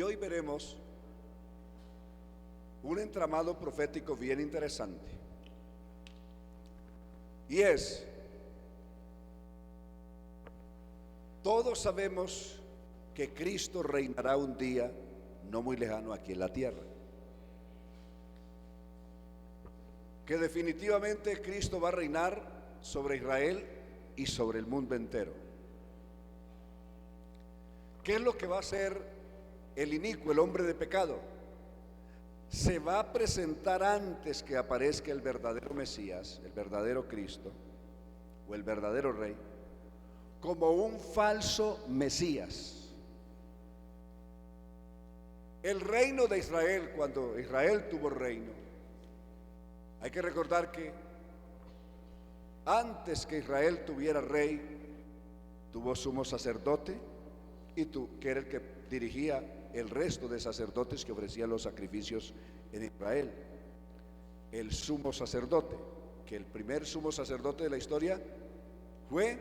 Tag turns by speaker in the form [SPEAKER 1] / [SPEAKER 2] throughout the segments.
[SPEAKER 1] hoy veremos un entramado profético bien interesante. Y es, todos sabemos que Cristo reinará un día no muy lejano aquí en la tierra. Que definitivamente Cristo va a reinar sobre Israel y sobre el mundo entero. ¿Qué es lo que va a hacer el inicuo, el hombre de pecado? Se va a presentar antes que aparezca el verdadero Mesías, el verdadero Cristo o el verdadero Rey, como un falso Mesías. El reino de Israel, cuando Israel tuvo reino, hay que recordar que antes que Israel tuviera rey, tuvo sumo sacerdote que era el que dirigía el resto de sacerdotes que ofrecían los sacrificios en Israel. El sumo sacerdote, que el primer sumo sacerdote de la historia fue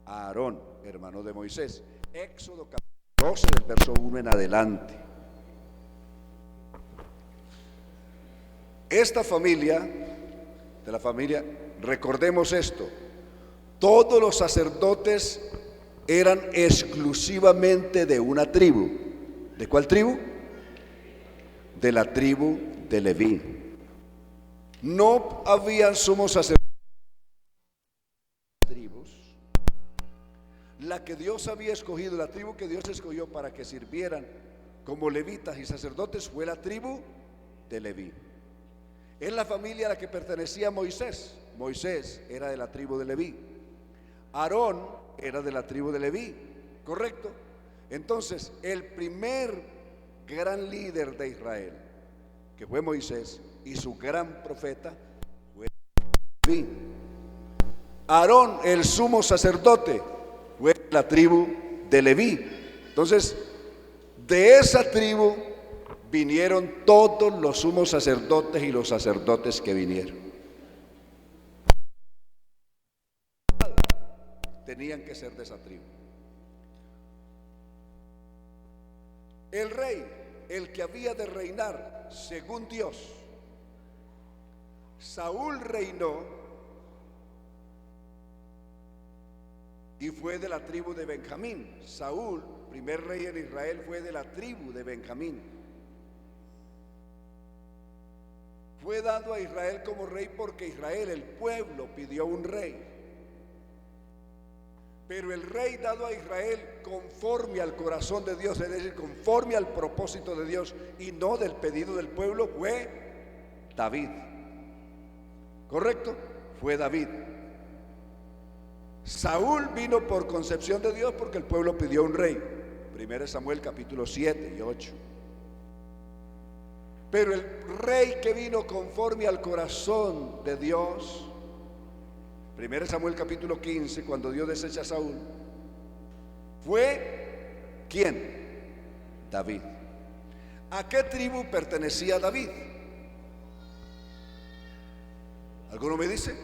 [SPEAKER 1] Aarón, hermano de Moisés. Éxodo capítulo 12 del verso 1 en adelante. Esta familia, de la familia, recordemos esto: todos los sacerdotes eran exclusivamente de una tribu. ¿De cuál tribu? De la tribu de Leví. No habían sumos sacerdotes tribus. La que Dios había escogido, la tribu que Dios escogió para que sirvieran como levitas y sacerdotes, fue la tribu de Leví. Es la familia a la que pertenecía Moisés. Moisés era de la tribu de Leví. Aarón era de la tribu de Leví, ¿correcto? Entonces, el primer gran líder de Israel, que fue Moisés, y su gran profeta fue Leví. Aarón, el sumo sacerdote, fue de la tribu de Leví. Entonces, de esa tribu vinieron todos los sumos sacerdotes y los sacerdotes que vinieron. Tenían que ser de esa tribu. El rey, el que había de reinar según Dios, Saúl reinó y fue de la tribu de Benjamín. Saúl, primer rey en Israel, fue de la tribu de Benjamín. Fue dado a Israel como rey porque Israel, el pueblo, pidió un rey. Pero el rey dado a Israel conforme al corazón de Dios, es decir, conforme al propósito de Dios y no del pedido del pueblo, fue David. ¿Correcto? Fue David. Saúl vino por concepción de Dios porque el pueblo pidió un rey. 1 Samuel capítulo 7 y 8. Pero el rey que vino conforme al corazón de Dios, 1 Samuel capítulo 15, cuando Dios desecha a Saúl, fue ¿quién? David. ¿A qué tribu pertenecía David? ¿Alguno me dice?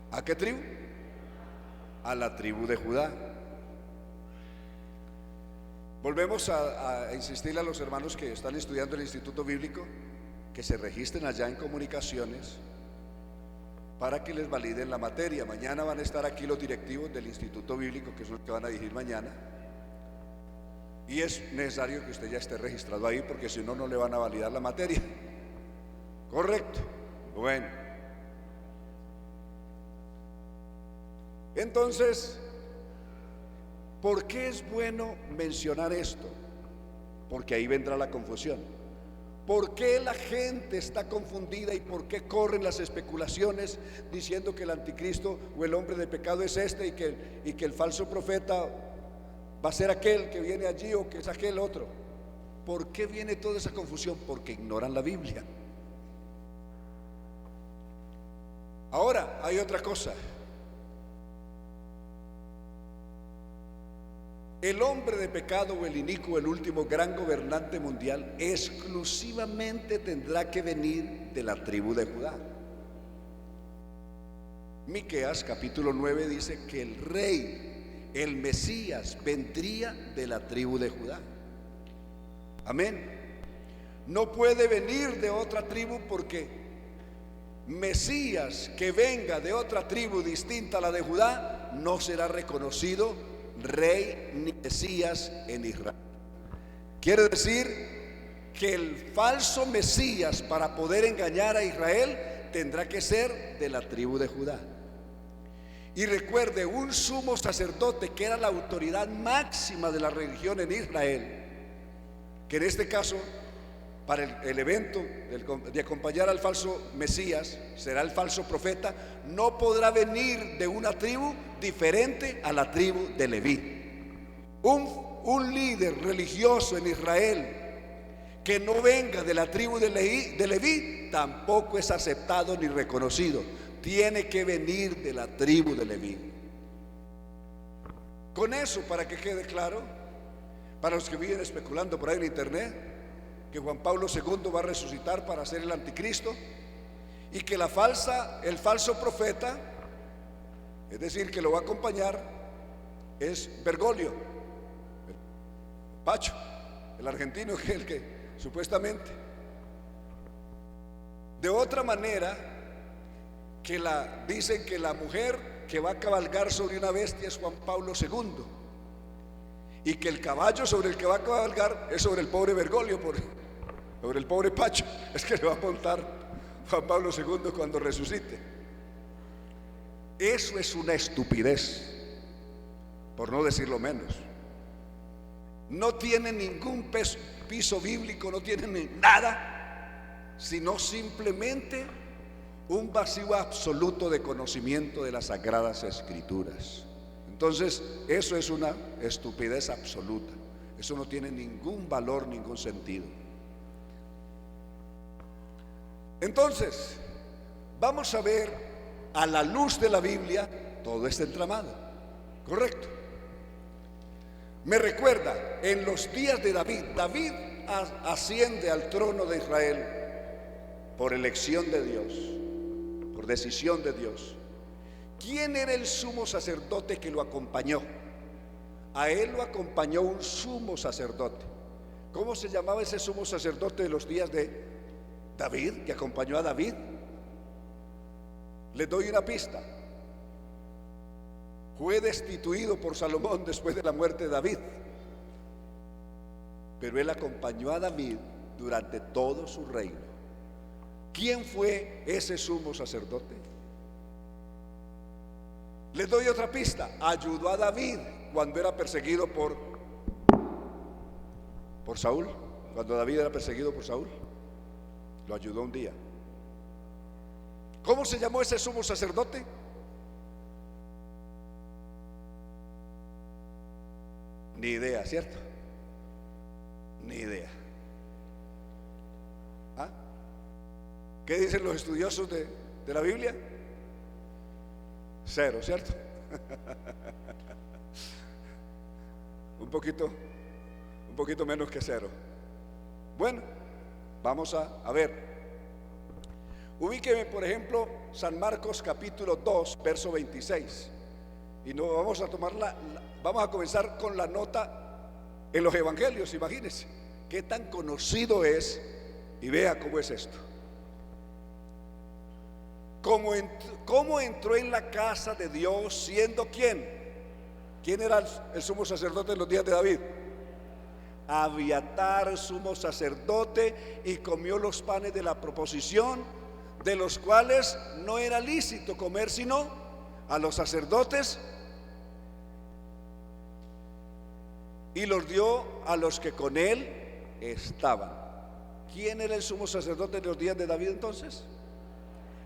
[SPEAKER 1] ¿A qué tribu? A la tribu de Judá. Volvemos a insistirle a los hermanos que están estudiando el Instituto Bíblico que se registren allá en comunicaciones para que les validen la materia. Mañana van a estar aquí los directivos del Instituto Bíblico, que son los que van a dirigir mañana, y es necesario que usted ya esté registrado ahí, porque si no, no le van a validar la materia. ¿Correcto? Bueno, entonces, ¿por qué es bueno mencionar esto? Porque ahí vendrá la confusión. ¿Por qué la gente está confundida y por qué corren las especulaciones diciendo que el anticristo o el hombre de pecado es este y que el falso profeta va a ser aquel que viene allí o que es aquel otro? ¿Por qué viene toda esa confusión? Porque ignoran la Biblia. Ahora, hay otra cosa. El hombre de pecado o el inicuo, el último gran gobernante mundial, exclusivamente tendrá que venir de la tribu de Judá. Miqueas capítulo 9 dice que el rey, el Mesías vendría de la tribu de Judá. Amén. No puede venir de otra tribu, porque Mesías que venga de otra tribu distinta a la de Judá no será reconocido rey ni Mesías en Israel. Quiere decir que el falso Mesías, para poder engañar a Israel, tendrá que ser de la tribu de Judá. Y recuerde, un sumo sacerdote que era la autoridad máxima de la religión en Israel, que en este caso, para el evento de acompañar al falso Mesías, será el falso profeta, no podrá venir de una tribu diferente a la tribu de Leví. Un líder religioso en Israel que no venga de la tribu de Leví tampoco es aceptado ni reconocido. Tiene que venir de la tribu de Leví. Con eso, para que quede claro, para los que viven especulando por ahí en internet, que Juan Pablo II va a resucitar para ser el anticristo, y que el falso profeta, es decir, que lo va a acompañar, es Bergoglio, el Pacho, el argentino, que es el que supuestamente. De otra manera, dicen que la mujer que va a cabalgar sobre una bestia es Juan Pablo II, y que el caballo sobre el que va a cabalgar es sobre el pobre Bergoglio, sobre el pobre Pacho, es que le va a montar Juan Pablo II cuando resucite. Eso es una estupidez, por no decirlo menos. No tiene ningún piso bíblico, no tiene nada, sino simplemente un vacío absoluto de conocimiento de las Sagradas Escrituras. Entonces, eso es una estupidez absoluta. Eso no tiene ningún valor, ningún sentido. Entonces, vamos a ver a la luz de la Biblia todo este entramado, ¿correcto? Me recuerda, en los días de David asciende al trono de Israel por elección de Dios, por decisión de Dios. ¿Quién era el sumo sacerdote que lo acompañó? A él lo acompañó un sumo sacerdote. ¿Cómo se llamaba ese sumo sacerdote de los días de David, que acompañó a David? Les doy una pista. Fue destituido por Salomón después de la muerte de David, pero él acompañó a David durante todo su reino. ¿Quién fue ese sumo sacerdote? Les doy otra pista. Ayudó a David cuando era perseguido por Saúl. Cuando David era perseguido por Saúl, lo ayudó un día. ¿Cómo se llamó ese sumo sacerdote? Ni idea, ¿cierto? Ni idea. ¿Ah? ¿Qué dicen los estudiosos de la Biblia? Cero, ¿cierto? un poquito menos que cero. Bueno, vamos a ver. Ubíqueme, por ejemplo, San Marcos capítulo 2, verso 26. Y no vamos a vamos a comenzar con la nota en los evangelios. Imagínense qué tan conocido es, y vea cómo es esto. ¿Cómo entró en la casa de Dios siendo quién? ¿Quién era el sumo sacerdote en los días de David? Abiatar, sumo sacerdote, y comió los panes de la proposición, de los cuales no era lícito comer sino a los sacerdotes, y los dio a los que con él estaban. ¿Quién era el sumo sacerdote en los días de David entonces?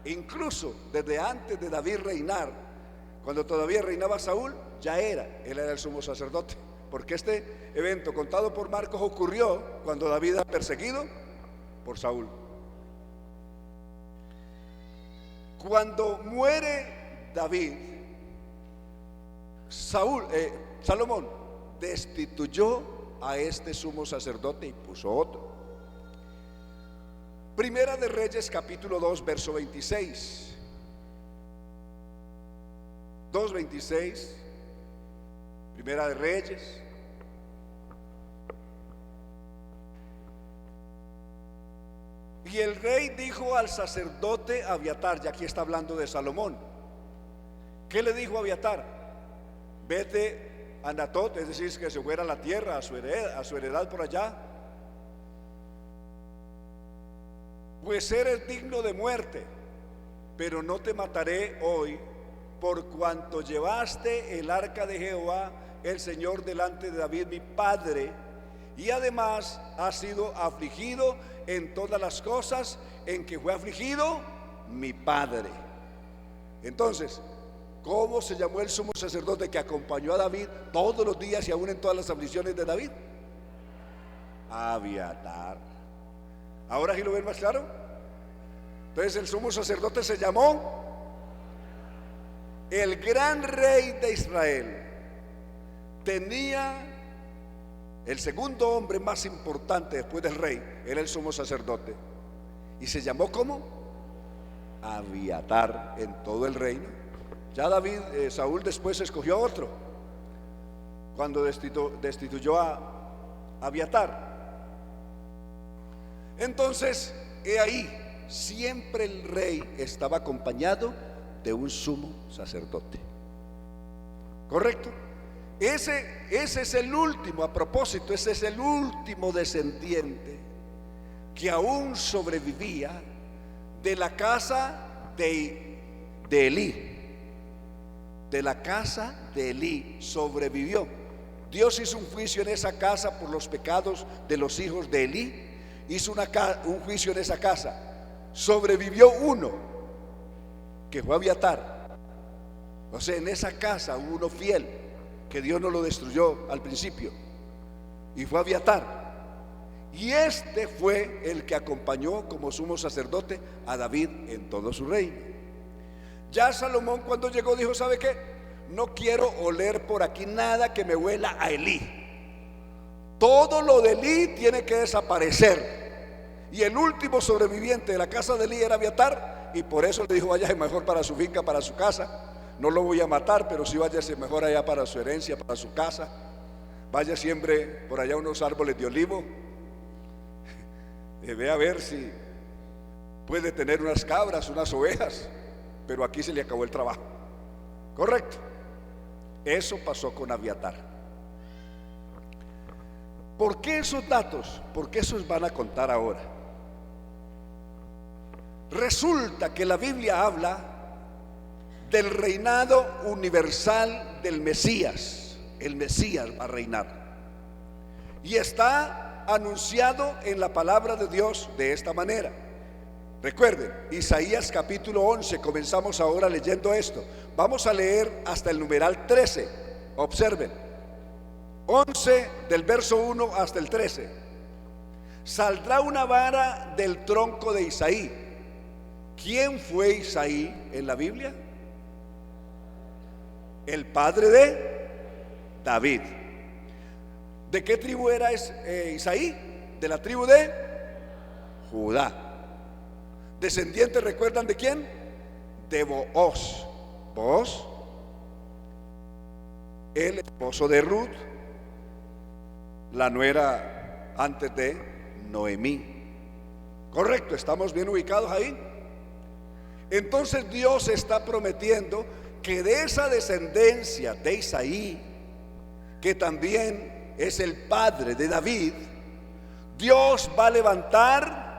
[SPEAKER 1] Incluso desde antes de David reinar, cuando todavía reinaba Saúl, él era el sumo sacerdote, porque este evento contado por Marcos ocurrió cuando David era perseguido por Saúl. Cuando muere David, Salomón destituyó a este sumo sacerdote y puso otro. Primera de Reyes capítulo 2, verso 26. 2:26. Primera de Reyes. Y el rey dijo al sacerdote Abiatar, y aquí está hablando de Salomón. ¿Qué le dijo a Abiatar? Vete a Anatot, es decir, que se fuera a la tierra, a su heredad por allá, pues eres digno de muerte, pero no te mataré hoy, por cuanto llevaste el arca de Jehová, el Señor, delante de David mi padre, y además has sido afligido en todas las cosas en que fue afligido mi padre. Entonces, ¿cómo se llamó el sumo sacerdote que acompañó a David todos los días y aún en todas las aflicciones de David? Abiatar. ¿Ahora sí lo ven más claro? Entonces el sumo sacerdote se llamó el gran rey de Israel. Tenía el segundo hombre más importante después del rey, era el sumo sacerdote, y se llamó ¿cómo? Abiatar en todo el reino. Ya Saúl después escogió a otro cuando destituyó a Abiatar. Entonces, he ahí, siempre el rey estaba acompañado de un sumo sacerdote. ¿Correcto? Ese es el último, a propósito, ese es el último descendiente que aún sobrevivía de la casa de Elí. De la casa de Elí sobrevivió. Dios hizo un juicio en esa casa por los pecados de los hijos de Elí. Hizo un juicio en esa casa. Sobrevivió uno, que fue Abiatar. O sea, en esa casa hubo uno fiel, que Dios no lo destruyó al principio, y fue Abiatar. Y este fue el que acompañó como sumo sacerdote a David en todo su reino. Ya Salomón, cuando llegó, dijo: ¿sabe qué? No quiero oler por aquí nada que me huela a Elí. Todo lo de Elí tiene que desaparecer. Y el último sobreviviente de la casa de Elí era Abiatar, y por eso le dijo: váyase mejor para su finca, para su casa. No lo voy a matar, pero sí váyase mejor allá para su herencia, para su casa. Vaya, siempre por allá unos árboles de olivo. Ve a ver si puede tener unas cabras, unas ovejas, pero aquí se le acabó el trabajo. Correcto. Eso pasó con Abiatar. ¿Por qué esos datos? ¿Por qué esos van a contar ahora? Resulta que la Biblia habla del reinado universal del Mesías. El Mesías va a reinar, y está anunciado en la palabra de Dios de esta manera. Recuerden, Isaías capítulo 11, comenzamos ahora leyendo esto. Vamos a leer hasta el numeral 13. Observen, 11 del verso 1 hasta el 13. Saldrá una vara del tronco de Isaí. ¿Quién fue Isaí en la Biblia? El padre de David. ¿De qué tribu era Isaí? De la tribu de Judá. Descendientes, ¿recuerdan de quién? De Booz. Booz, el esposo de Ruth, la nuera antes de Noemí. Correcto, estamos bien ubicados ahí. Entonces Dios está prometiendo que de esa descendencia de Isaí, que también es el padre de David, Dios va a levantar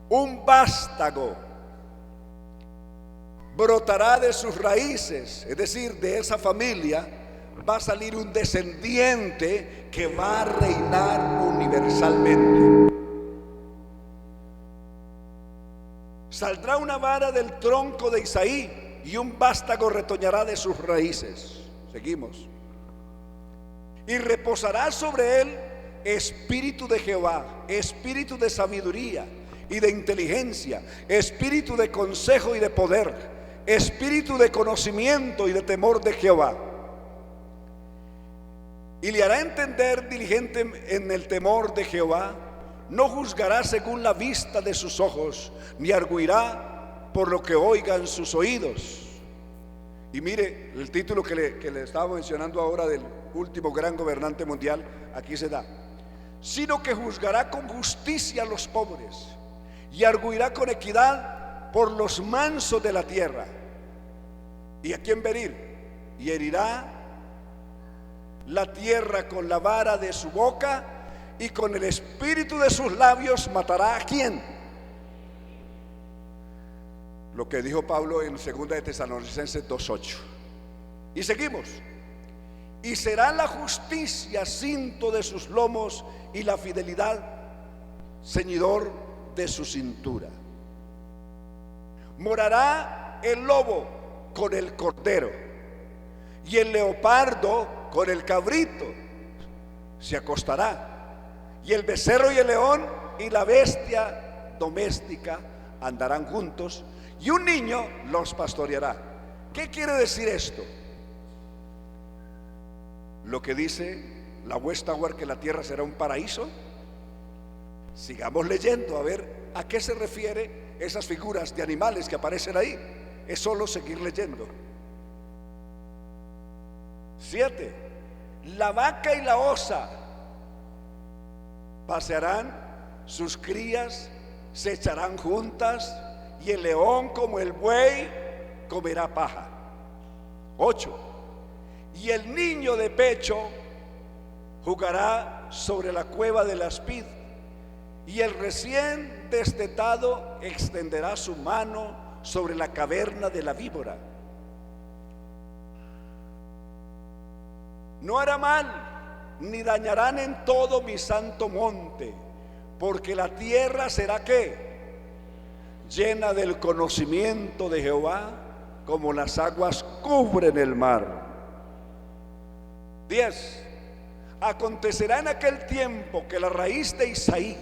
[SPEAKER 1] un vástago. Brotará de sus raíces, es decir, de esa familia va a salir un descendiente que va a reinar universalmente. Saldrá una vara del tronco de Isaí, y un vástago retoñará de sus raíces. Seguimos. Y reposará sobre él espíritu de Jehová, espíritu de sabiduría y de inteligencia, espíritu de consejo y de poder, espíritu de conocimiento y de temor de Jehová. Y le hará entender diligente en el temor de Jehová. No juzgará según la vista de sus ojos, ni arguirá por lo que oigan sus oídos. Y mire el título que le estaba mencionando ahora del último gran gobernante mundial, aquí se da: sino que juzgará con justicia a los pobres y arguirá con equidad por los mansos de la tierra. ¿Y a quién herir? Y herirá la tierra con la vara de su boca, y con el espíritu de sus labios matará ¿a quién? Lo que dijo Pablo en 2 de Tesalonicenses 2:8. Y seguimos: y será la justicia cinto de sus lomos, y la fidelidad ceñidor de su cintura. Morará el lobo con el cordero, y el leopardo con el cabrito se acostará, y el becerro y el león y la bestia doméstica andarán juntos, y un niño los pastoreará. ¿Qué quiere decir esto? Lo que dice la Watchtower, que la tierra será un paraíso. Sigamos leyendo a ver a qué se refiere esas figuras de animales que aparecen ahí. Es solo seguir leyendo. 7. La vaca y la osa pasearán, sus crías se echarán juntas, y el león como el buey comerá paja. 8. Y el niño de pecho jugará sobre la cueva del aspid, y el recién destetado extenderá su mano sobre la caverna de la víbora. No hará mal, ni dañarán en todo mi santo monte, porque la tierra será ¿qué? Llena del conocimiento de Jehová, como las aguas cubren el mar. 10. Acontecerá en aquel tiempo que la raíz de Isaí,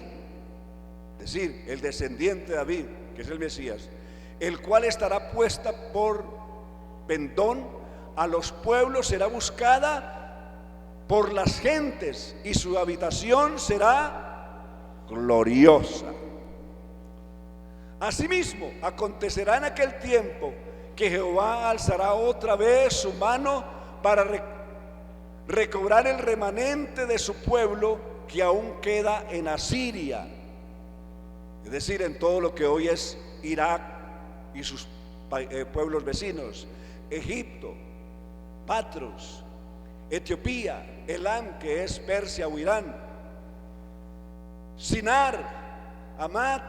[SPEAKER 1] es decir, el descendiente de David, que es el Mesías, el cual estará puesta por pendón a los pueblos, será buscada por las gentes, y su habitación será gloriosa. Asimismo, acontecerá en aquel tiempo que Jehová alzará otra vez su mano para recobrar el remanente de su pueblo que aún queda en Asiria, es decir, en todo lo que hoy es Irak y sus pueblos vecinos, Egipto, Patros, Etiopía, Elam, que es Persia o Irán, Sinar, Hamad,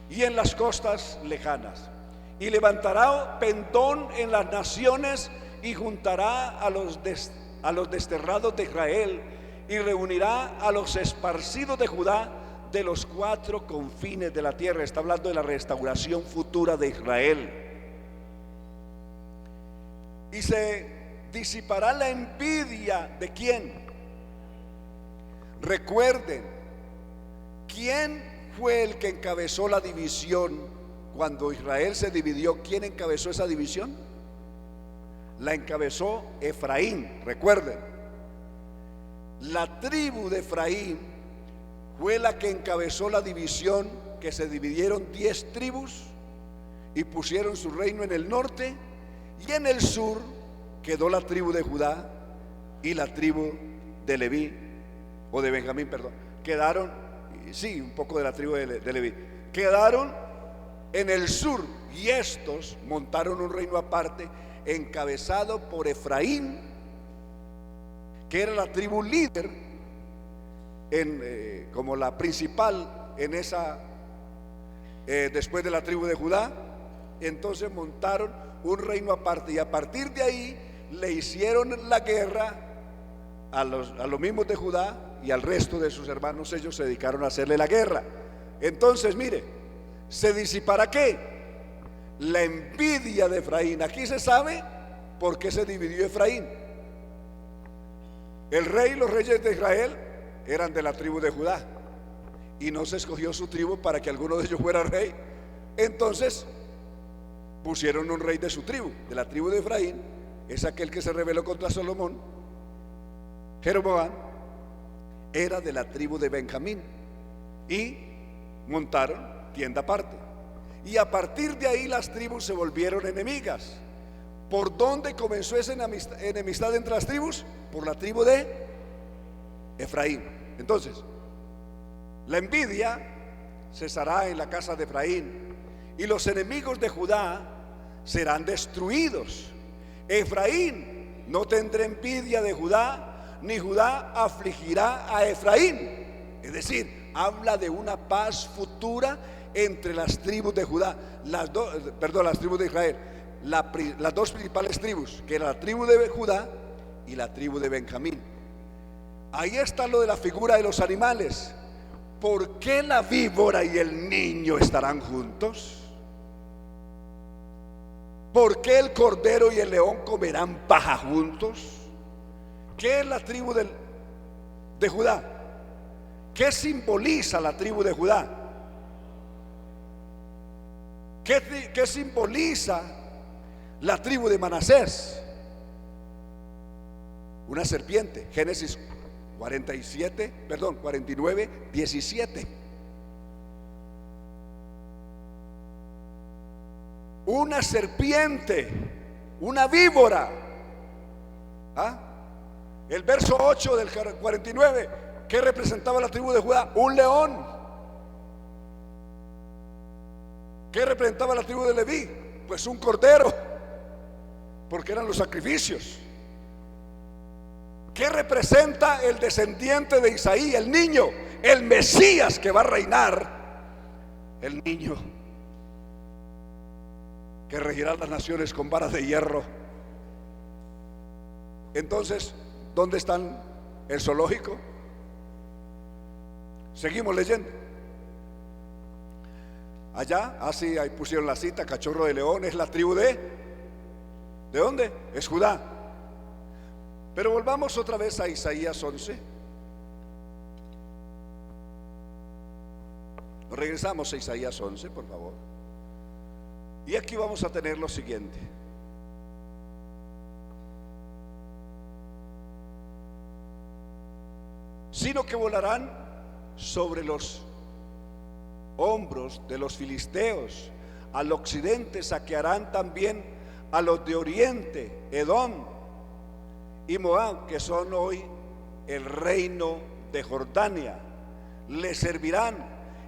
[SPEAKER 1] y en las costas lejanas. Y levantará pendón en las naciones, y juntará a los desterrados de Israel, y reunirá a los esparcidos de Judá de los 4 confines de la tierra. Está hablando de la restauración futura de Israel. Y se disipará la envidia de ¿quién? Recuerden, ¿quién fue el que encabezó la división cuando Israel se dividió? ¿Quién encabezó esa división? La encabezó Efraín. Recuerden, la tribu de Efraín fue la que encabezó la división, que se dividieron 10 tribus y pusieron su reino en el norte, y en el sur quedó la tribu de Judá y la tribu de Leví, o de Benjamín, perdón. Quedaron, sí, un poco de la tribu de Leví, quedaron en el sur, y estos montaron un reino aparte encabezado por Efraín, que era la tribu líder como la principal en esa, después de la tribu de Judá. Entonces montaron un reino aparte, y a partir de ahí le hicieron la guerra a los mismos de Judá, y al resto de sus hermanos. Ellos se dedicaron a hacerle la guerra. Entonces mire, se disipará ¿qué? La envidia de Efraín. Aquí se sabe por qué se dividió Efraín. El rey y los reyes de Israel eran de la tribu de Judá, y no se escogió su tribu para que alguno de ellos fuera rey. Entonces pusieron un rey de su tribu, de la tribu de Efraín. Es aquel que se rebeló contra Salomón. Jeroboam era de la tribu de Benjamín, y montaron tienda aparte. Y a partir de ahí las tribus se volvieron enemigas. ¿Por dónde comenzó esa enemistad entre las tribus? Por la tribu de Efraín. Entonces, la envidia cesará en la casa de Efraín, y los enemigos de Judá serán destruidos. Efraín no tendrá envidia de Judá, ni Judá afligirá a Efraín. Es decir, habla de una paz futura entre las tribus de Judá, las tribus de Israel, las dos principales tribus, que era la tribu de Judá y la tribu de Benjamín. Ahí está lo de la figura de los animales. ¿Por qué la víbora y el niño estarán juntos? ¿Por qué el cordero y el león comerán paja juntos? ¿Qué es la tribu de Judá? ¿Qué simboliza la tribu de Judá? ¿Qué simboliza la tribu de Manasés? Una serpiente. Génesis 49, 17. Una serpiente, una víbora. El verso 8 del 49, ¿qué representaba la tribu de Judá? Un león. ¿Qué representaba la tribu de Leví? Pues un cordero, porque eran los sacrificios. ¿Qué representa el descendiente de Isaí? El niño, el Mesías que va a reinar. El niño que regirá las naciones con varas de hierro. Entonces, ¿dónde están el zoológico? Seguimos leyendo. Allá, así ahí pusieron la cita, cachorro de león, es la tribu ¿de dónde? Es Judá. Pero volvamos otra vez a Isaías 11. Regresamos a Isaías 11, por favor. Y aquí vamos a tener lo siguiente. Sino que volarán sobre los hombros de los filisteos, al occidente saquearán también a los de oriente, Edom y Moab, que son hoy el reino de Jordania. Les servirán,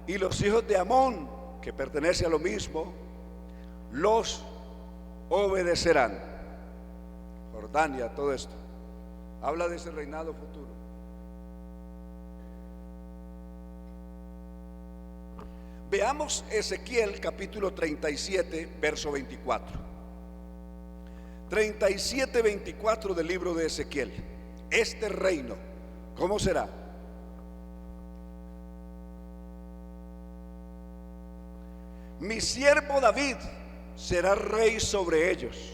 [SPEAKER 1] y los hijos de Amón, que pertenece a lo mismo, los obedecerán. Jordania, todo esto habla de ese reinado futuro. Veamos Ezequiel capítulo 37, verso 24. 37, 24 del libro de Ezequiel. Este reino, ¿cómo será? Mi siervo David será rey sobre ellos.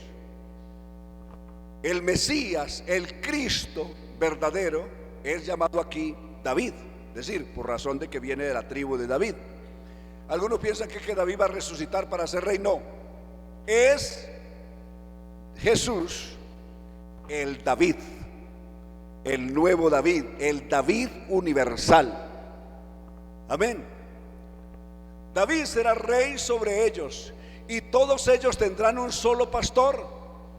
[SPEAKER 1] El Mesías, el Cristo verdadero, es llamado aquí David, es decir, por razón de que viene de la tribu de David. Algunos piensan que David va a resucitar para ser rey. No, es Jesús el David, el nuevo David, el David universal. Amén. David será rey sobre ellos, y todos ellos tendrán un solo pastor,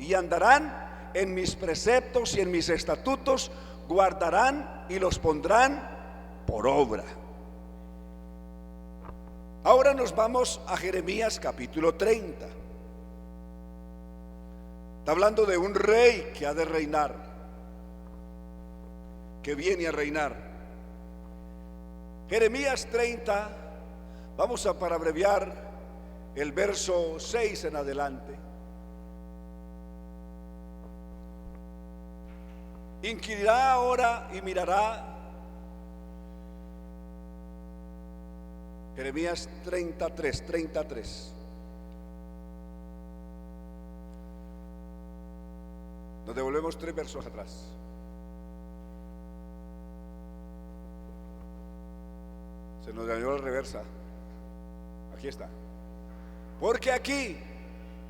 [SPEAKER 1] y andarán en mis preceptos y en mis estatutos, guardarán y los pondrán por obra. Ahora nos vamos a Jeremías capítulo 30. Está hablando de un rey que ha de reinar, que viene a reinar. Jeremías 30, vamos a, para abreviar, el verso 6 en adelante. Inquirirá ahora y mirará. Jeremías 33. Nos devolvemos 3 versos atrás. Se nos dañó la reversa. Aquí está. Porque aquí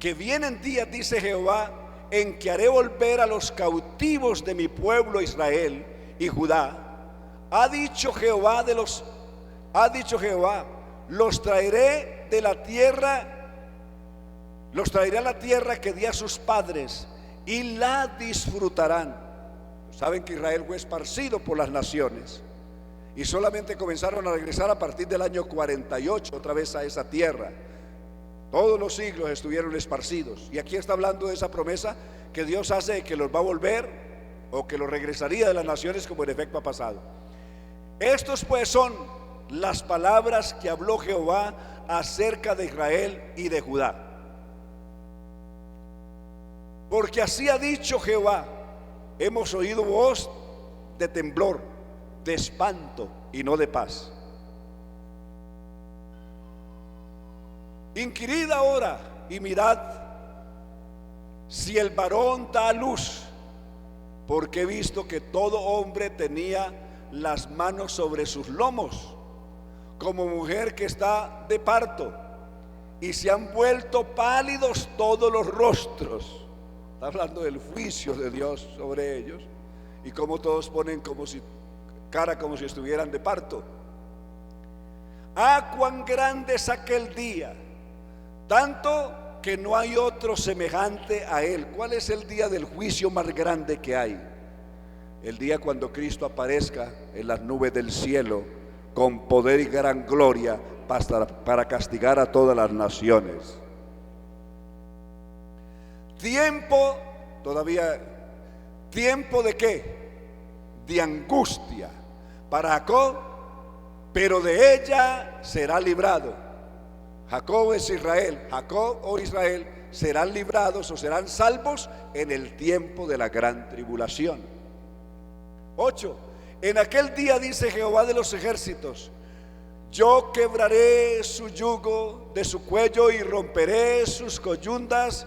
[SPEAKER 1] que vienen días, dice Jehová, en que haré volver a los cautivos de mi pueblo Israel y Judá. Ha dicho Jehová, los traeré de la tierra, los traeré a la tierra que di a sus padres y la disfrutarán. Saben que Israel fue esparcido por las naciones y solamente comenzaron a regresar a partir del año 48 otra vez a esa tierra. Todos los siglos estuvieron esparcidos, y aquí está hablando de esa promesa que Dios hace de que los va a volver, o que los regresaría de las naciones, como en efecto ha pasado. Estos pues son las palabras que habló Jehová acerca de Israel y de Judá. Porque así ha dicho Jehová: hemos oído voz de temblor, de espanto y no de paz. Inquirid ahora y mirad si el varón da a luz, porque he visto que todo hombre tenía las manos sobre sus lomos, como mujer que está de parto, y se han vuelto pálidos todos los rostros. Está hablando del juicio de Dios sobre ellos, y como todos ponen como si estuvieran de parto. Ah, cuán grande es aquel día, tanto que no hay otro semejante a él. ¿Cuál es el día del juicio más grande que hay? El día cuando Cristo aparezca en las nubes del cielo con poder y gran gloria para castigar a todas las naciones. Tiempo, todavía, ¿tiempo de qué? De angustia para Jacob, pero de ella será librado. Jacob es Israel, Jacob o Israel serán librados o serán salvos en el tiempo de la gran tribulación. 8. En aquel día, dice Jehová de los ejércitos, yo quebraré su yugo de su cuello y romperé sus coyundas,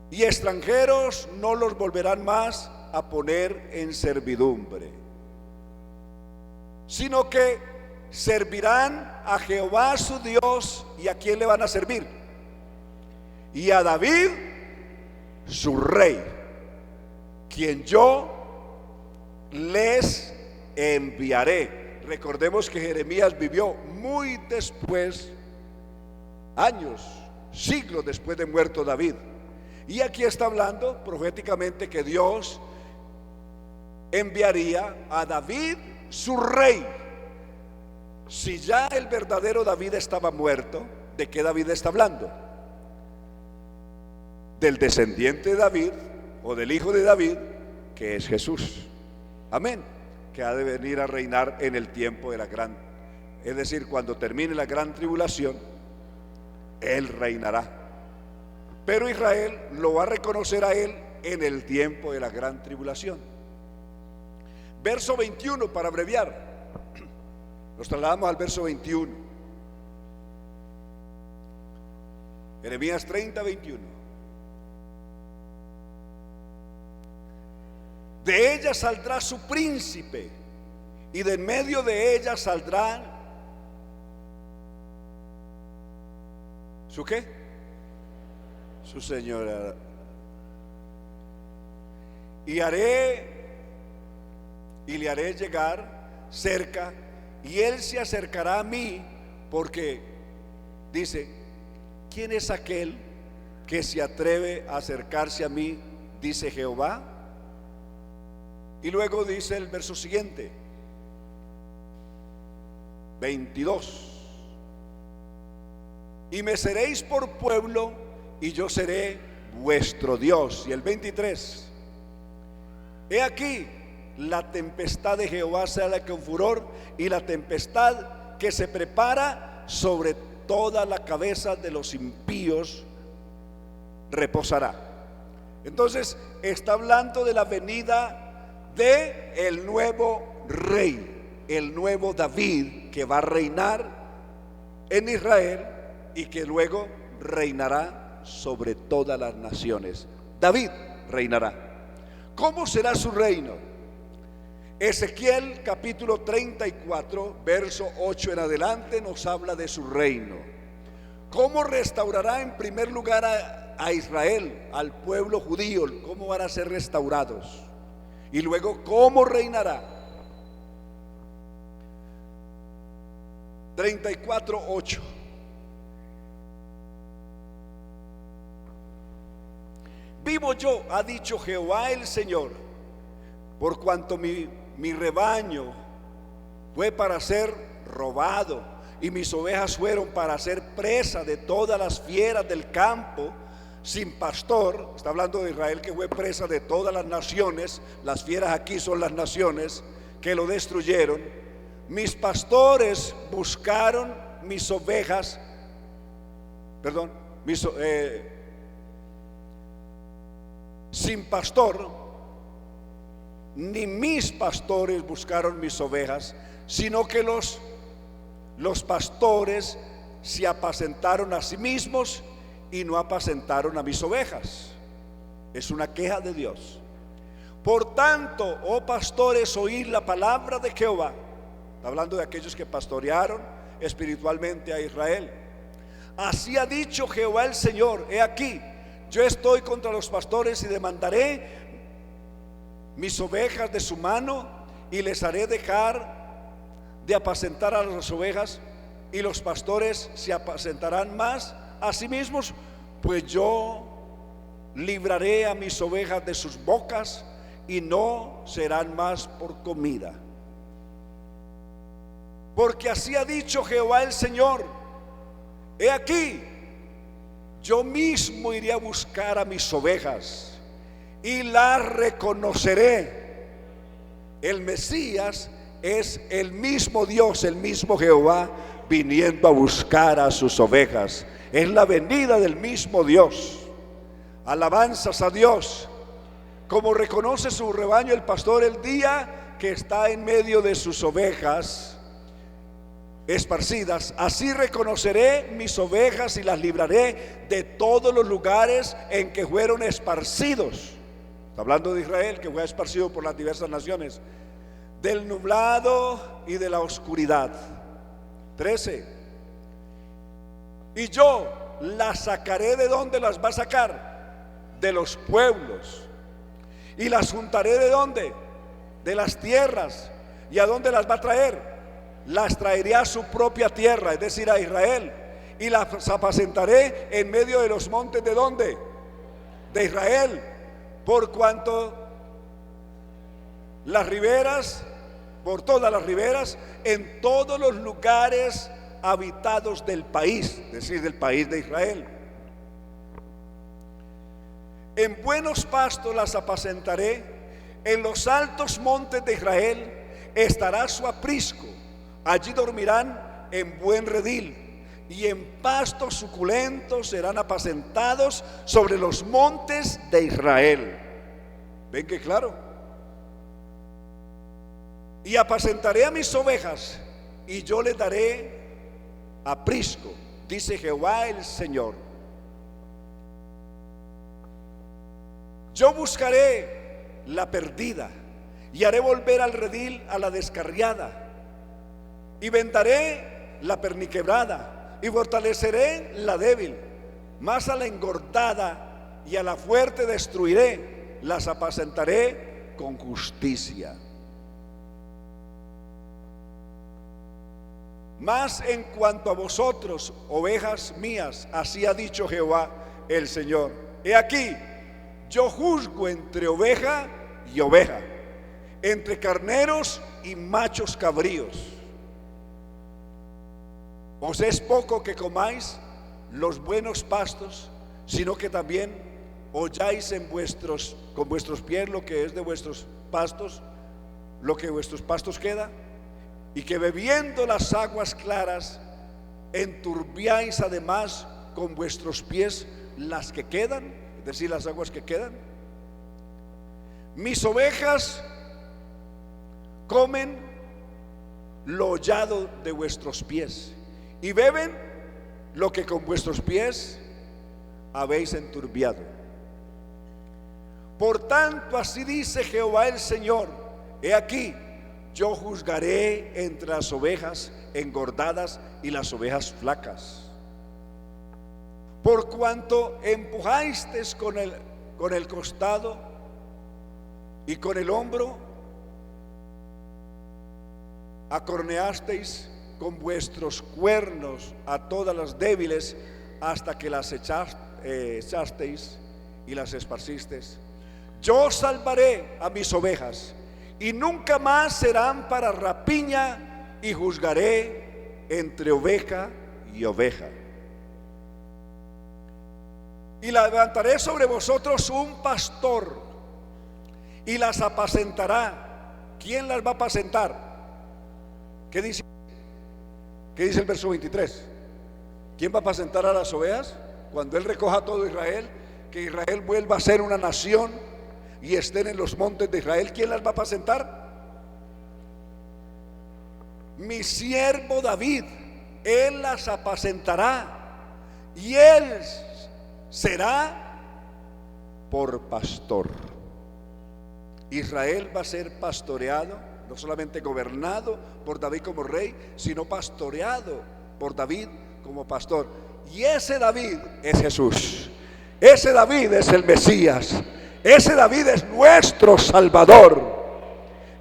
[SPEAKER 1] y extranjeros no los volverán más a poner en servidumbre, sino que servirán a Jehová su Dios. ¿Y a quién le van a servir? Y a David su rey, quien yo les enviaré. Recordemos que Jeremías vivió muy después, años, siglos después de muerto David. Y aquí está hablando proféticamente que Dios enviaría a David su rey. Si ya el verdadero David estaba muerto, ¿de qué David está hablando? Del descendiente de David, o del hijo de David, que es Jesús. Amén. Que ha de venir a reinar en el tiempo de la gran, es decir, cuando termine la gran tribulación, Él reinará. Pero Israel lo va a reconocer a Él en el tiempo de la gran tribulación. Verso 21, para abreviar. Nos trasladamos al verso 21. Jeremías 30, 21. De ella saldrá su príncipe, y de en medio de ella saldrá ¿su qué? Su señora. Y le haré llegar cerca, y él se acercará a mí, porque dice: ¿quién es aquel que se atreve a acercarse a mí? Dice Jehová. Y luego dice el verso siguiente, 22: y me seréis por pueblo, y yo seré vuestro Dios. Y el 23: he aquí, la tempestad de Jehová sale con furor, y la tempestad que se prepara sobre toda la cabeza de los impíos reposará. Entonces está hablando de la venida de el nuevo rey, el nuevo David, que va a reinar en Israel y que luego reinará sobre todas las naciones. David reinará. ¿Cómo será su reino? Ezequiel capítulo 34, verso 8 en adelante nos habla de su reino. ¿Cómo restaurará en primer lugar a Israel, al pueblo judío? ¿Cómo van a ser restaurados? Y luego, ¿cómo reinará? 34:8. Vivo yo, ha dicho Jehová el Señor, por cuanto mi rebaño fue para ser robado y mis ovejas fueron para ser presa de todas las fieras del campo, sin pastor. Está hablando de Israel, que fue presa de todas las naciones. Las fieras aquí son las naciones que lo destruyeron. Mis pastores buscaron mis ovejas, perdón, sin pastor, ni mis pastores buscaron mis ovejas, sino que los pastores se apacentaron a sí mismos y no apacentaron a mis ovejas. Es una queja de Dios. Por tanto, oh pastores, oíd la palabra de Jehová. Está hablando de aquellos que pastorearon espiritualmente a Israel. Así ha dicho Jehová el Señor: he aquí, yo estoy contra los pastores y demandaré mis ovejas de su mano y les haré dejar de apacentar a las ovejas, y los pastores se apacentarán más a sí mismos, pues yo libraré a mis ovejas de sus bocas y no serán más por comida. Porque así ha dicho Jehová el Señor: he aquí, yo mismo iré a buscar a mis ovejas y las reconoceré. El Mesías es el mismo Dios, el mismo Jehová, viniendo a buscar a sus ovejas. Es la venida del mismo Dios. Alabanzas a Dios. Como reconoce su rebaño el pastor el día que está en medio de sus ovejas esparcidas, así reconoceré mis ovejas y las libraré de todos los lugares en que fueron esparcidos. Está hablando de Israel, que fue esparcido por las diversas naciones, del nublado y de la oscuridad. 13. Y yo las sacaré. ¿De dónde las va a sacar? De los pueblos. Y las juntaré. ¿De dónde? De las tierras. ¿Y a dónde las va a traer? Las traeré a su propia tierra, es decir, a Israel, y las apacentaré en medio de los montes. ¿De dónde? De Israel. Por cuanto las riberas, por todas las riberas, en todos los lugares habitados del país, es decir, del país de Israel. En buenos pastos las apacentaré, en los altos montes de Israel estará su aprisco. Allí dormirán en buen redil, y en pastos suculentos serán apacentados sobre los montes de Israel. ¿Ven que claro? Y apacentaré a mis ovejas, y yo les daré aprisco, dice Jehová el Señor. Yo buscaré la perdida, y haré volver al redil a la descarriada, y vendaré la perniquebrada, y fortaleceré la débil, mas a la engordada y a la fuerte destruiré, las apacentaré con justicia. Mas en cuanto a vosotros, ovejas mías, así ha dicho Jehová el Señor: he aquí, yo juzgo entre oveja y oveja, entre carneros y machos cabríos. Os es poco que comáis los buenos pastos, sino que también holláis con vuestros pies lo que es de vuestros pastos, lo que de vuestros pastos queda, y que bebiendo las aguas claras enturbiáis además con vuestros pies las que quedan, es decir, las aguas que quedan. Mis ovejas comen lo hollado de vuestros pies, y beben lo que con vuestros pies habéis enturbiado. Por tanto, así dice Jehová el Señor: he aquí, yo juzgaré entre las ovejas engordadas y las ovejas flacas. Por cuanto empujasteis con el costado y con el hombro, acorneasteis con vuestros cuernos a todas las débiles hasta que las echasteis y las esparcisteis. Yo salvaré a mis ovejas y nunca más serán para rapiña, y juzgaré entre oveja y oveja. Y levantaré sobre vosotros un pastor y las apacentará. ¿Quién las va a apacentar? ¿Qué dice? ¿Qué dice el verso 23? ¿Quién va a apacentar a las ovejas? Cuando Él recoja a todo Israel, que Israel vuelva a ser una nación y estén en los montes de Israel, ¿quién las va a apacentar? Mi siervo David. Él las apacentará y Él será por pastor. Israel va a ser pastoreado, no solamente gobernado por David como rey, sino pastoreado por David como pastor. Y ese David es Jesús. Ese David es el Mesías. Ese David es nuestro Salvador,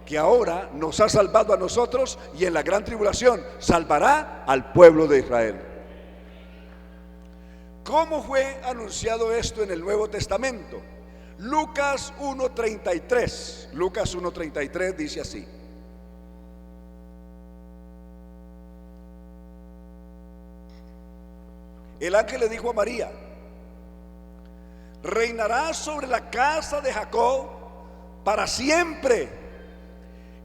[SPEAKER 1] que ahora nos ha salvado a nosotros y en la gran tribulación salvará al pueblo de Israel. ¿Cómo fue anunciado esto en el Nuevo Testamento? Lucas 1:33. Lucas 1:33 dice así: el ángel le dijo a María: reinará sobre la casa de Jacob para siempre,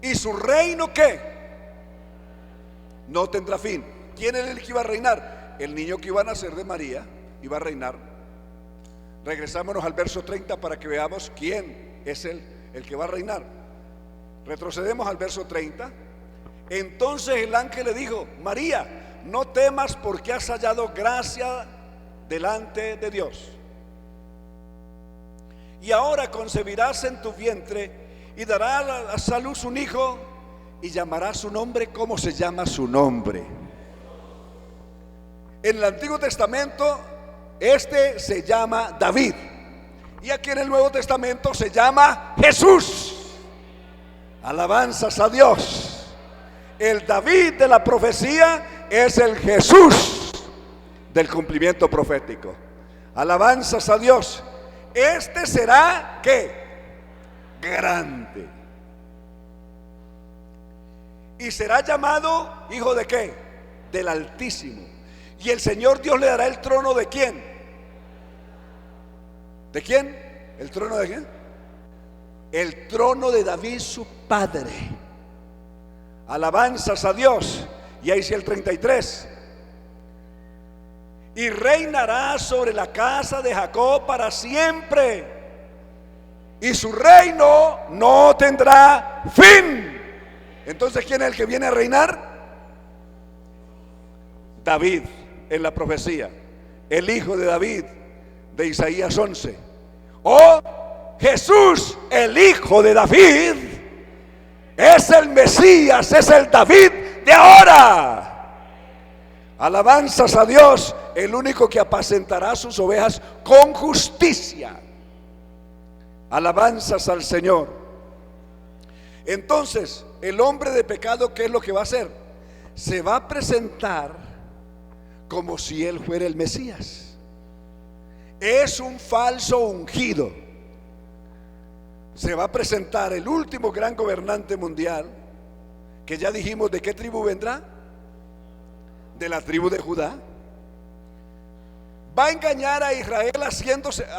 [SPEAKER 1] y su reino ¿qué? No tendrá fin. ¿Quién era el que iba a reinar? El niño que iba a nacer de María iba a reinar. Regresámonos al verso 30 para que veamos quién es el que va a reinar. Retrocedemos al verso 30. Entonces el ángel le dijo: María, no temas, porque has hallado gracia delante de Dios. Y ahora concebirás en tu vientre y darás a luz un hijo, y llamarás su nombre. ¿Cómo se llama su nombre? En el Antiguo Testamento este se llama David, y aquí en el Nuevo Testamento se llama Jesús. Alabanzas a Dios. El David de la profecía es el Jesús del cumplimiento profético. Alabanzas a Dios. Este será ¿qué? Grande. Y será llamado hijo de ¿qué? Del Altísimo. Y el Señor Dios le dará el trono ¿de quién? ¿De quién? ¿El trono de quién? El trono de David su padre. Alabanzas a Dios. Y ahí dice el 33: y reinará sobre la casa de Jacob para siempre, y su reino no tendrá fin. Entonces, ¿quién es el que viene a reinar? David, en la profecía, el hijo de David de Isaías 11. Oh, Jesús, el hijo de David, es el Mesías, es el David de ahora. Alabanzas a Dios, el único que apacentará sus ovejas con justicia. Alabanzas al Señor. Entonces, el hombre de pecado, ¿qué es lo que va a hacer? Se va a presentar como si él fuera el Mesías. Es un falso ungido. Se va a presentar el último gran gobernante mundial, que ya dijimos de qué tribu vendrá. De la tribu de Judá. Va a engañar a Israel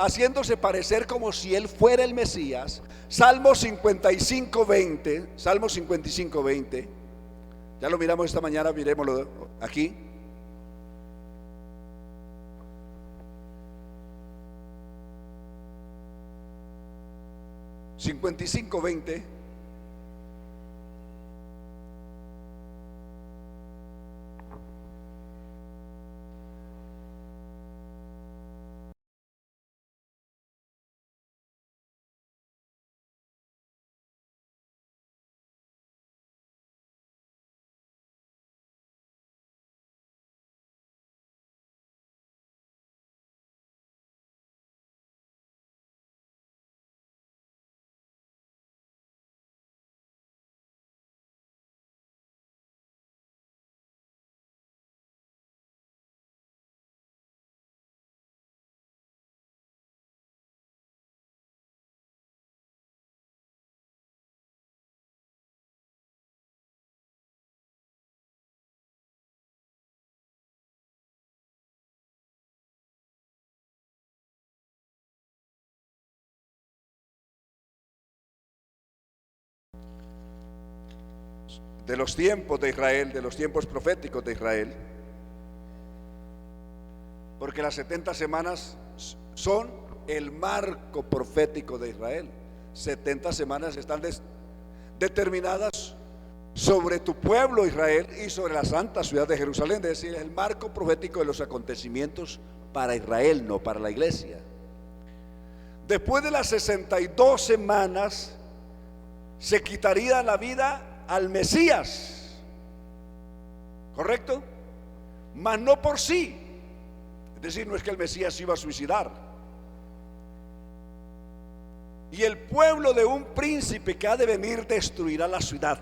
[SPEAKER 1] haciéndose parecer como si él fuera el Mesías. Salmo 55:20. Salmo 55:20. Ya lo miramos esta mañana, miremoslo aquí. $55:20. de los tiempos de Israel, de los tiempos proféticos de Israel, porque las 70 semanas son el marco profético de Israel. 70 semanas están determinadas sobre tu pueblo Israel y sobre la santa ciudad de Jerusalén, es decir, el marco profético de los acontecimientos para Israel, no para la iglesia. Después de las 62 semanas se quitaría la vida al Mesías, ¿correcto? Mas no por sí, es decir, no es que el Mesías se iba a suicidar. Y el pueblo de un príncipe que ha de venir destruirá la ciudad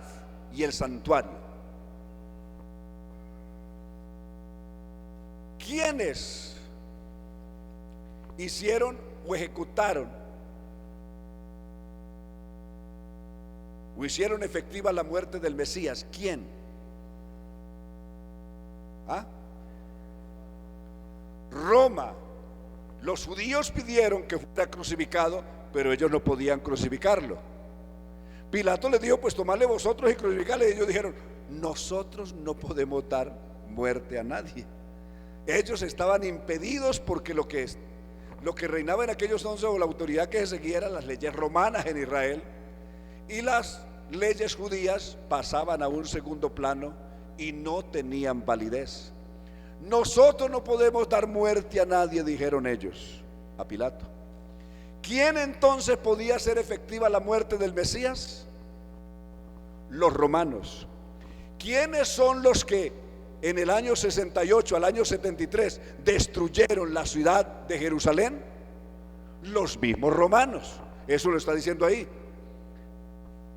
[SPEAKER 1] y el santuario. ¿Quiénes hicieron o ejecutaron o hicieron efectiva la muerte del Mesías? ¿Quién? ¿Ah? Roma. Los judíos pidieron que fuera crucificado, pero ellos no podían crucificarlo. Pilato les dijo: pues tomadle vosotros y crucificarle. Y ellos dijeron: nosotros no podemos dar muerte a nadie. Ellos estaban impedidos porque lo que reinaba en aquellos entonces, o la autoridad que se seguía, eran las leyes romanas en Israel, y las leyes judías pasaban a un segundo plano y no tenían validez. Nosotros no podemos dar muerte a nadie, dijeron ellos a Pilato. ¿Quién entonces podía hacer efectiva la muerte del Mesías? Los romanos. ¿Quiénes son los que en el año 68 al año 73 destruyeron la ciudad de Jerusalén? Los mismos romanos. Eso lo está diciendo ahí.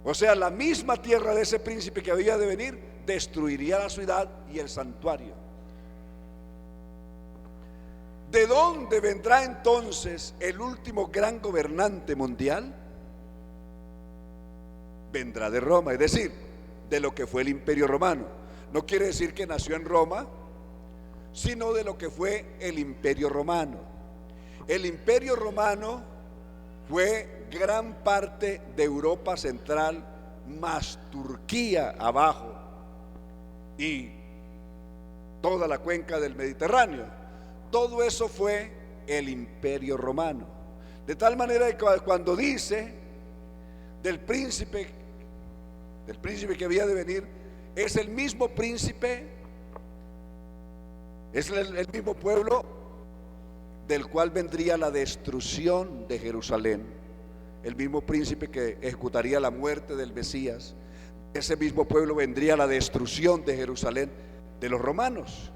[SPEAKER 1] O sea, la misma tierra de ese príncipe que había de venir destruiría la ciudad y el santuario. ¿De dónde vendrá entonces el último gran gobernante mundial? Vendrá de Roma, es decir, de lo que fue el Imperio Romano. No quiere decir que nació en Roma, sino de lo que fue el Imperio Romano. El Imperio Romano fue gran parte de Europa Central, más Turquía abajo y toda la cuenca del Mediterráneo. Todo eso fue el Imperio Romano. De tal manera que cuando dice del príncipe que había de venir, es el mismo príncipe, es el mismo pueblo del cual vendría la destrucción de Jerusalén. El mismo príncipe que ejecutaría la muerte del Mesías. Ese mismo pueblo vendría la destrucción de Jerusalén de los romanos.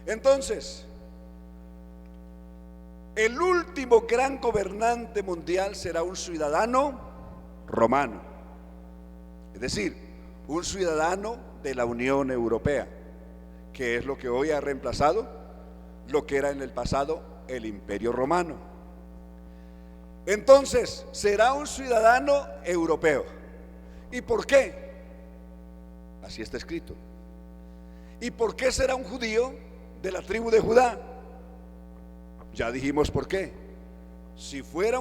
[SPEAKER 1] Entonces, el último gran gobernante mundial será un ciudadano romano, es decir, un ciudadano de la Unión Europea, que es lo que hoy ha reemplazado lo que era en el pasado el Imperio Romano. Entonces, será un ciudadano europeo. ¿Y por qué? Así está escrito. ¿Y por qué será un judío de la tribu de Judá? Ya dijimos por qué. Si fuera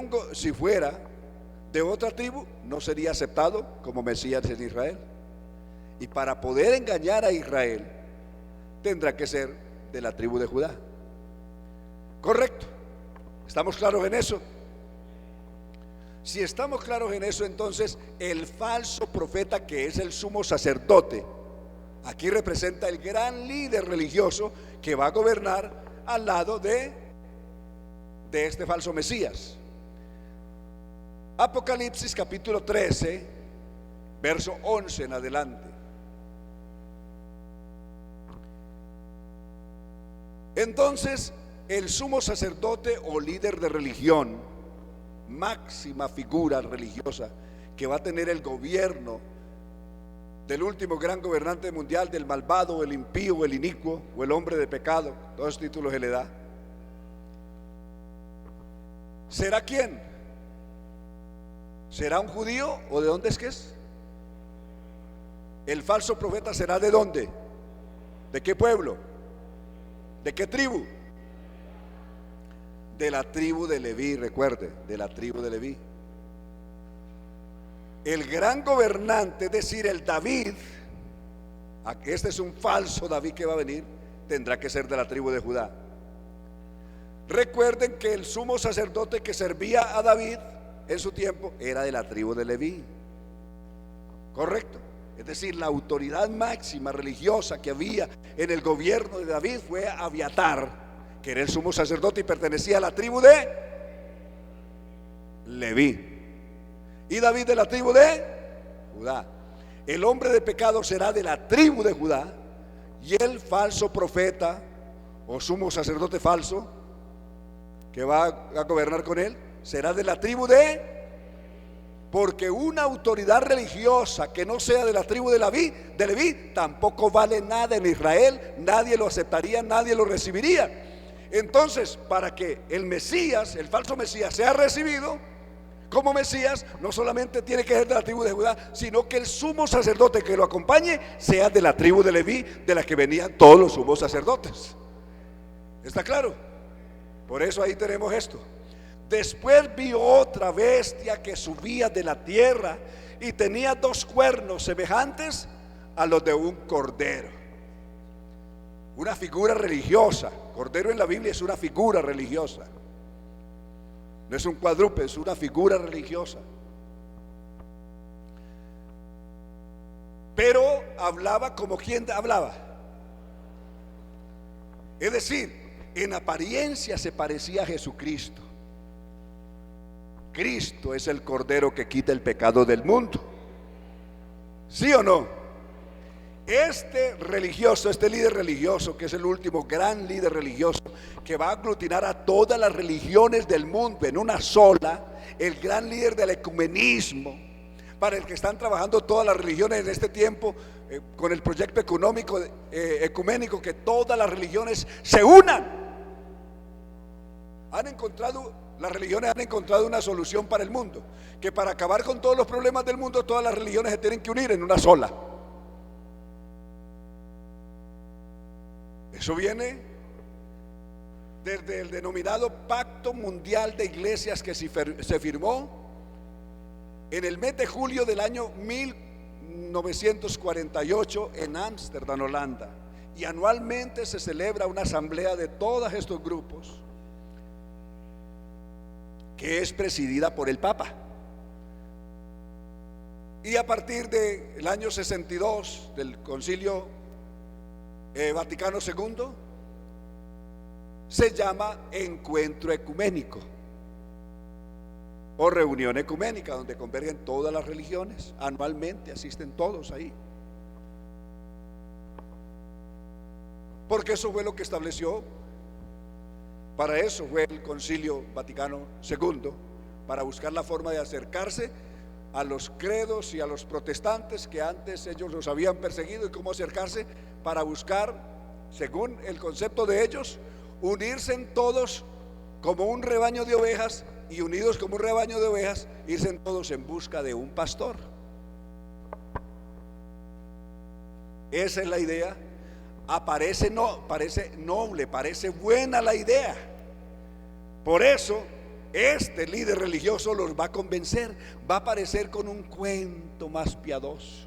[SPEAKER 1] de otra tribu, no sería aceptado como Mesías en Israel. Y para poder engañar a Israel, tendrá que ser de la tribu de Judá. ¿Correcto? ¿Estamos claros en eso? Si estamos claros en eso, entonces el falso profeta, que es el sumo sacerdote, aquí representa el gran líder religioso que va a gobernar al lado de este falso Mesías. Apocalipsis capítulo 13, verso 11 en adelante. Entonces, el sumo sacerdote o líder de religión, máxima figura religiosa que va a tener el gobierno del último gran gobernante mundial, del malvado, el impío, el inicuo o el hombre de pecado, todos los títulos se le da. ¿Será quién? ¿Será un judío o de dónde es que es? ¿El falso profeta será de dónde? ¿De qué pueblo? ¿De qué tribu? De la tribu de Leví, recuerde, de la tribu de Leví. el gran gobernante, es decir, el David, este es un falso David que va a venir, tendrá que ser de la tribu de Judá. Recuerden que el sumo sacerdote que servía a David en su tiempo era de la tribu de Leví, correcto. Es decir, la autoridad máxima religiosa que había en el gobierno de David fue Abiatar, que era el sumo sacerdote y pertenecía a la tribu de Leví, y David de la tribu de Judá. El hombre de pecado será de la tribu de Judá, y el falso profeta o sumo sacerdote falso que va a gobernar con él será de la tribu de, porque una autoridad religiosa que no sea de la tribu de Leví tampoco vale nada en Israel. Nadie lo aceptaría, nadie lo recibiría. Entonces, para que el Mesías, el falso Mesías, sea recibido como Mesías, no solamente tiene que ser de la tribu de Judá, sino que el sumo sacerdote que lo acompañe sea de la tribu de Leví, de la que venían todos los sumos sacerdotes. ¿Está claro? Por eso ahí tenemos esto. Después vi otra bestia que subía de la tierra y tenía 2 cuernos semejantes a los de un cordero. Una figura religiosa. Cordero en la Biblia es una figura religiosa. No es un cuadrúpedo, es una figura religiosa. Pero hablaba como quien hablaba. Es decir, en apariencia se parecía a Jesucristo. Cristo es el Cordero que quita el pecado del mundo. ¿Sí o no? Este religioso, este líder religioso, que es el último gran líder religioso, que va a aglutinar a todas las religiones del mundo en una sola, el gran líder del ecumenismo, para el que están trabajando todas las religiones en este tiempo, con el proyecto económico ecuménico, que todas las religiones se unan. Las religiones han encontrado una solución para el mundo, que para acabar con todos los problemas del mundo, todas las religiones se tienen que unir en una sola. Eso viene desde el denominado Pacto Mundial de Iglesias, que se firmó en el mes de julio del año 1948 en Ámsterdam, Holanda. Y anualmente se celebra una asamblea de todos estos grupos, que es presidida por el Papa. Y a partir del año 62 del Concilio Vaticano II se llama Encuentro Ecuménico o Reunión Ecuménica, donde convergen todas las religiones. Anualmente asisten todos ahí, porque eso fue lo que estableció. Para eso fue el Concilio Vaticano II, para buscar la forma de acercarse a los credos y a los protestantes que antes ellos los habían perseguido, y cómo acercarse para buscar, según el concepto de ellos, unirse en todos como un rebaño de ovejas, y unidos como un rebaño de ovejas, irse en todos en busca de un pastor. Esa es la idea. Parece noble, parece buena la idea. Por eso este líder religioso los va a convencer. Va a aparecer con un cuento más piadoso,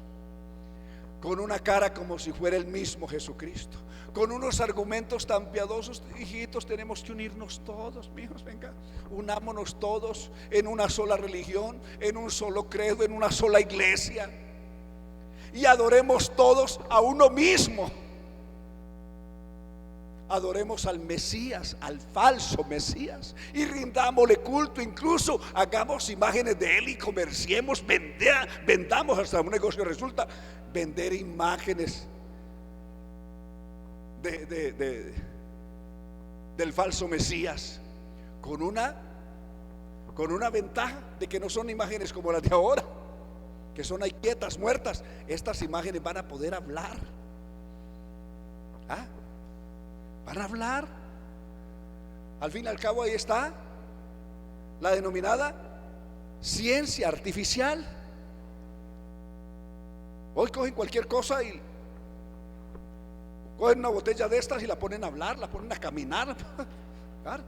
[SPEAKER 1] con una cara como si fuera el mismo Jesucristo, con unos argumentos tan piadosos. Hijitos, tenemos que unirnos todos, mijos, venga, unámonos todos en una sola religión, en un solo credo, en una sola iglesia, y adoremos todos a uno mismo. Adoremos al Mesías, al falso Mesías, y rindámosle culto. Incluso hagamos imágenes de él y comerciemos, vendamos. Hasta un negocio resulta vender imágenes del falso Mesías, con una ventaja de que no son imágenes como las de ahora, que son ahí quietas, muertas. Estas imágenes van a poder hablar. Van a hablar. Al fin y al cabo, ahí está la denominada ciencia artificial. Hoy cogen cualquier cosa y cogen una botella de estas y la ponen a hablar, la ponen a caminar. Claro,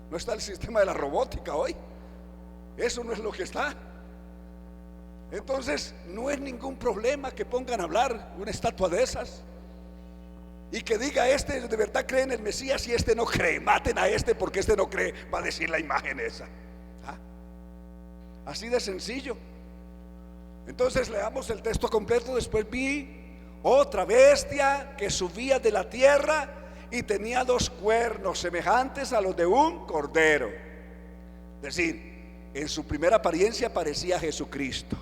[SPEAKER 1] no está el sistema de la robótica hoy. Eso no es lo que está. Entonces no es ningún problema que pongan a hablar una estatua de esas y que diga: este de verdad cree en el Mesías y este no cree, maten a este porque este no cree, va a decir la imagen esa. ¿Ah? Así de sencillo. Entonces leamos el texto completo. Después vi otra bestia que subía de la tierra y tenía 2 cuernos semejantes a los de un cordero. Es decir, en su primera apariencia parecía a Jesucristo.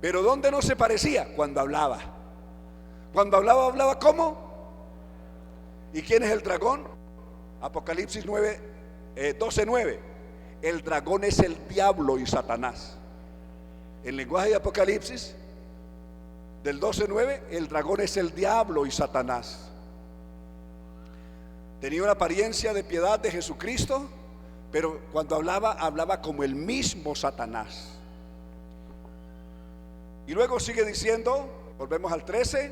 [SPEAKER 1] Pero ¿dónde no se parecía? Cuando hablaba. Cuando hablaba ¿cómo? ¿Y quién es el dragón? Apocalipsis 12:9. El dragón es el diablo y Satanás. En lenguaje de Apocalipsis del 12:9, el dragón es el diablo y Satanás. Tenía una apariencia de piedad de Jesucristo, pero cuando hablaba como el mismo Satanás. Y luego sigue diciendo, volvemos al 13.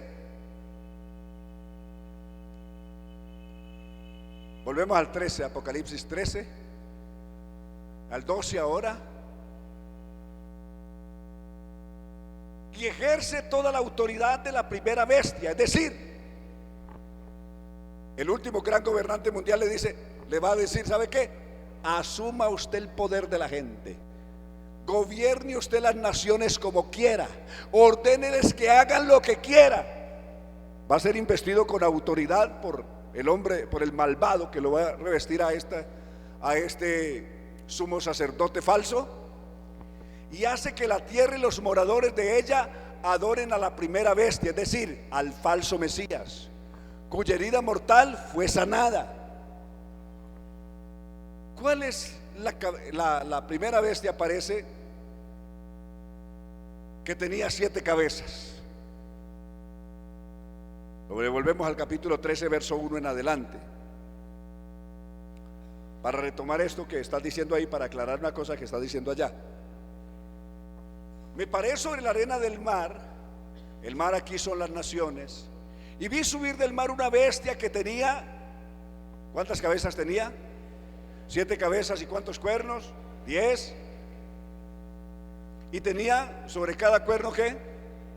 [SPEAKER 1] Volvemos al 13, Apocalipsis 13, al 12 ahora. Y ejerce toda la autoridad de la primera bestia, es decir, el último gran gobernante mundial le va a decir: ¿sabe qué? Asuma usted el poder de la gente, gobierne usted las naciones como quiera, ordéneles que hagan lo que quiera. Va a ser investido con autoridad por el hombre, por el malvado que lo va a revestir a este sumo sacerdote falso. Y hace que la tierra y los moradores de ella adoren a la primera bestia, es decir, al falso Mesías, cuya herida mortal fue sanada. ¿Cuál es la primera bestia? Aparece que tenía 7 cabezas. Volvemos al capítulo 13, verso 1 en adelante, para retomar esto que está diciendo ahí, para aclarar una cosa que está diciendo allá. Me paré sobre la arena del mar. El mar aquí son las naciones. Y vi subir del mar una bestia que tenía, ¿cuántas cabezas tenía? 7 cabezas. ¿Y cuántos cuernos? 10. Y tenía sobre cada cuerno, ¿qué?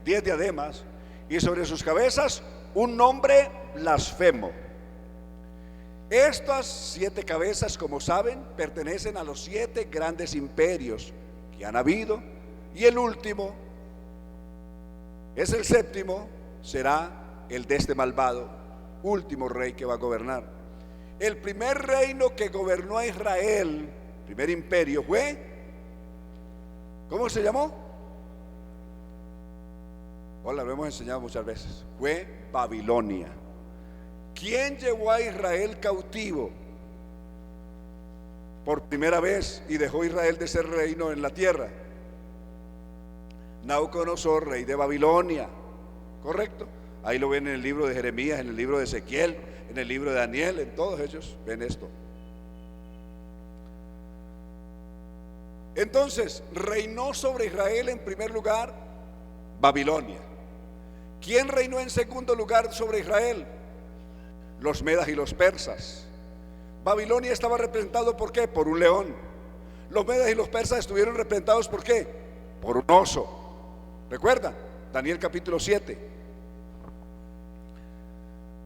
[SPEAKER 1] 10 diademas. Y sobre sus cabezas un nombre blasfemo. Estas 7 cabezas, como saben, pertenecen a los 7 grandes imperios que han habido. Y el último es el 7º, será el de este malvado último rey que va a gobernar. El primer reino que gobernó a Israel, primer imperio, fue, ¿cómo se llamó? Hola, lo hemos enseñado muchas veces. Fue Babilonia. ¿Quién llevó a Israel cautivo por primera vez y dejó a Israel de ser reino en la tierra? Nabucodonosor, rey de Babilonia, ¿correcto? Ahí lo ven en el libro de Jeremías, en el libro de Ezequiel, en el libro de Daniel, en todos ellos ven esto. Entonces, reinó sobre Israel en primer lugar Babilonia. ¿Quién reinó en segundo lugar sobre Israel? Los medas y los persas. Babilonia estaba representado ¿por qué? Por un león. Los medas y los persas estuvieron representados ¿por qué? Por un oso. ¿Recuerdan? Daniel capítulo 7.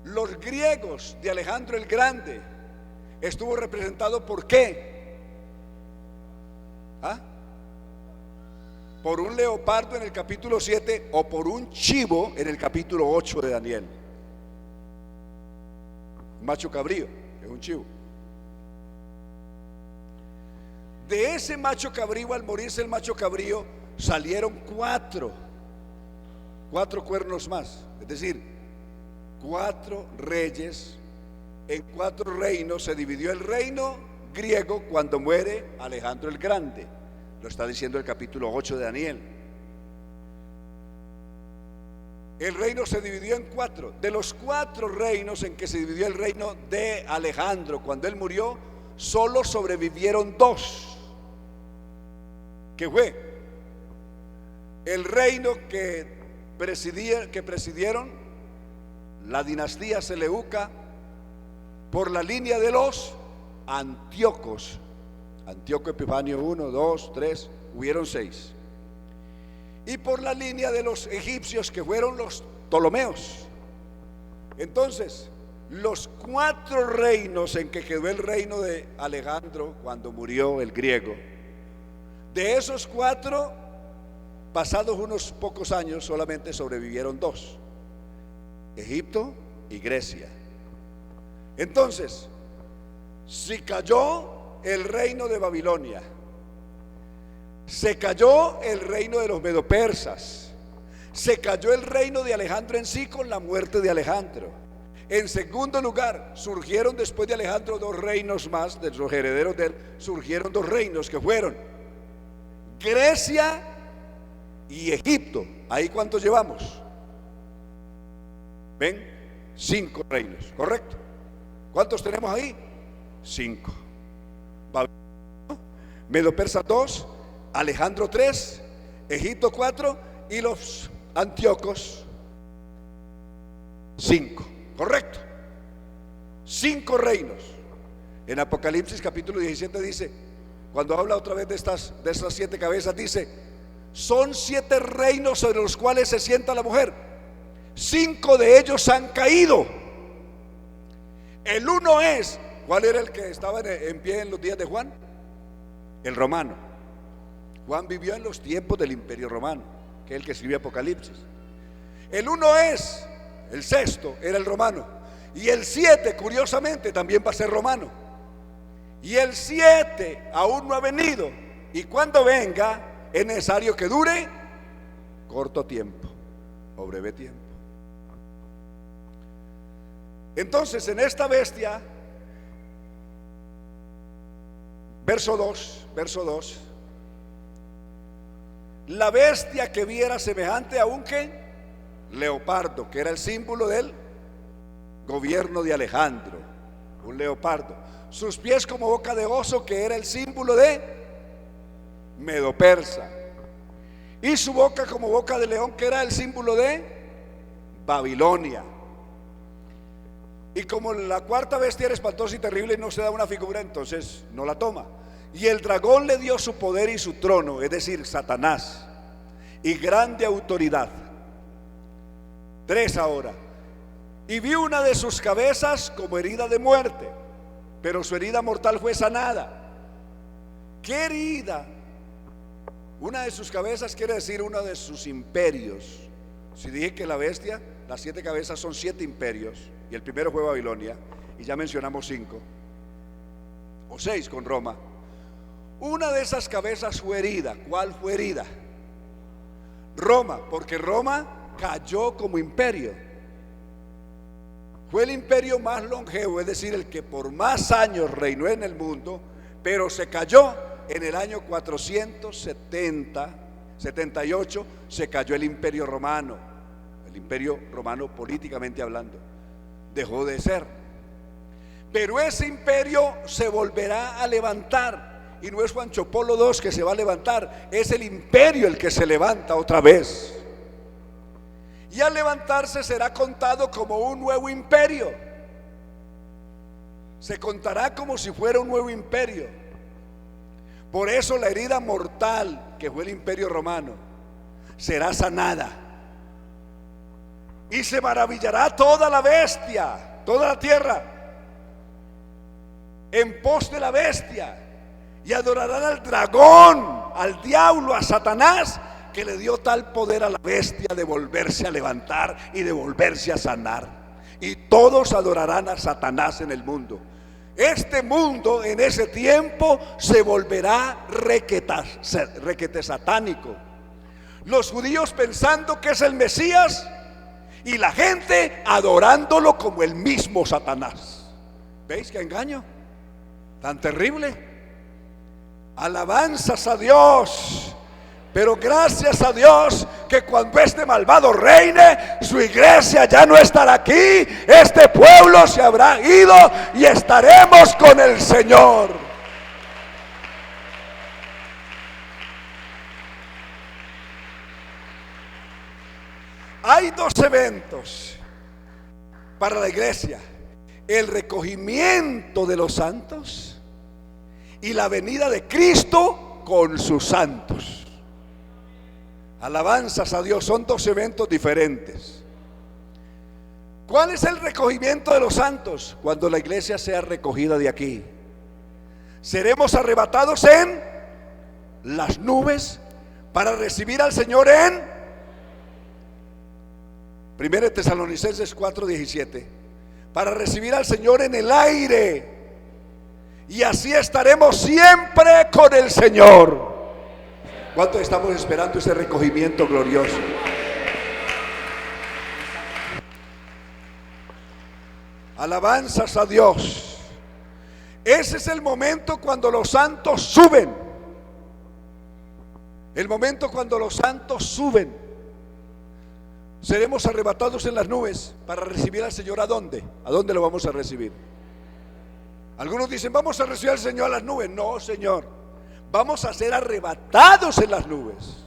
[SPEAKER 1] Los griegos de Alejandro el Grande estuvo representado ¿por qué? ¿Ah? Por un leopardo en el capítulo 7 o por un chivo en el capítulo 8 de Daniel. Un macho cabrío, es un chivo. De ese macho cabrío, al morirse el macho cabrío, salieron 4 cuernos más, es decir, 4 reyes. En 4 reinos se dividió el reino griego cuando muere Alejandro el Grande. Lo está diciendo el capítulo 8 de Daniel. El reino se dividió en 4. De los 4 reinos en que se dividió el reino de Alejandro cuando él murió, solo sobrevivieron 2. ¿Qué fue? El reino que presidieron la dinastía seleuca por la línea de los Antíocos. Antíoco Epifanio 1, 2, 3, hubieron 6. y por la línea de los egipcios, que fueron los Ptolomeos. Entonces, los 4 reinos en que quedó el reino de Alejandro cuando murió el griego, de esos 4, pasados unos pocos años, solamente sobrevivieron 2: Egipto y Grecia. Entonces, si cayó el reino de Babilonia, se cayó el reino de los medopersas, se cayó el reino de Alejandro en sí con la muerte de Alejandro. En segundo lugar, surgieron después de Alejandro 2 reinos más, de los herederos de él, surgieron 2 reinos que fueron Grecia y Egipto. ¿Ahí cuántos llevamos? ¿Ven? 5 reinos, ¿correcto? ¿Cuántos tenemos ahí? 5. Medo-Persa 2, Alejandro 3, Egipto 4 y los Antíocos 5, ¿correcto? 5 reinos. En Apocalipsis capítulo 17 dice, cuando habla otra vez de estas 7 cabezas, dice: son 7 reinos sobre los cuales se sienta la mujer. 5 de ellos han caído. El uno es, ¿cuál era el que estaba en pie en los días de Juan? El romano. Juan vivió en los tiempos del Imperio Romano, que es el que escribió Apocalipsis. El uno es, el 6º era el romano, y el 7 curiosamente también va a ser romano, y el 7 aún no ha venido, y cuando venga es necesario que dure corto tiempo o breve tiempo. Entonces, en esta bestia, verso 2, la bestia que viera semejante a un ¿qué? Leopardo, que era el símbolo del gobierno de Alejandro, un leopardo. Sus pies como boca de oso, que era el símbolo de Medo-Persa, y su boca como boca de león, que era el símbolo de Babilonia. Y como la cuarta bestia era espantosa y terrible y no se da una figura, entonces no la toma. Y el dragón le dio su poder y su trono, es decir, Satanás, y grande autoridad. 3 ahora. Y vi una de sus cabezas como herida de muerte, pero su herida mortal fue sanada. ¿Qué herida? Una de sus cabezas quiere decir uno de sus imperios. Si dije que la bestia, las 7 cabezas son 7 imperios, y el primero fue Babilonia, y ya mencionamos 5 o 6 con Roma. Una de esas cabezas fue herida. ¿Cuál fue herida? Roma, porque Roma cayó como imperio. Fue el imperio más longevo, es decir, el que por más años reinó en el mundo, pero se cayó en el año 478, se cayó el imperio romano. El imperio romano, políticamente hablando, dejó de ser. Pero ese imperio se volverá a levantar. Y no es Juancho Polo II que se va a levantar, es el imperio el que se levanta otra vez. Y al levantarse será contado como un nuevo imperio. Se contará como si fuera un nuevo imperio. Por eso la herida mortal que fue el imperio romano será sanada. Y se maravillará toda la bestia, toda la tierra, en pos de la bestia. Y adorarán al dragón, al diablo, a Satanás, que le dio tal poder a la bestia de volverse a levantar y de volverse a sanar. Y todos adorarán a Satanás en el mundo. Este mundo en ese tiempo se volverá requete satánico. Los judíos pensando que es el Mesías y la gente adorándolo como el mismo Satanás. ¿Veis qué engaño tan terrible? Alabanzas a Dios, pero gracias a Dios que cuando este malvado reine, su iglesia ya no estará aquí, este pueblo se habrá ido y estaremos con el Señor. Hay 2 eventos para la iglesia: el recogimiento de los santos y la venida de Cristo con sus santos. Alabanzas a Dios, son dos eventos diferentes. ¿Cuál es el recogimiento de los santos? Cuando la iglesia sea recogida de aquí. Seremos arrebatados en las nubes para recibir al Señor en 1 Tesalonicenses 4:17, para recibir al Señor en el aire, y así estaremos siempre con el Señor. ¿Cuántos estamos esperando ese recogimiento glorioso? Alabanzas a Dios. Ese es el momento cuando los santos suben. El momento cuando los santos suben. Seremos arrebatados en las nubes para recibir al Señor. ¿A dónde? ¿A dónde lo vamos a recibir? Algunos dicen, vamos a recibir al Señor a las nubes. No, Señor. Vamos a ser arrebatados en las nubes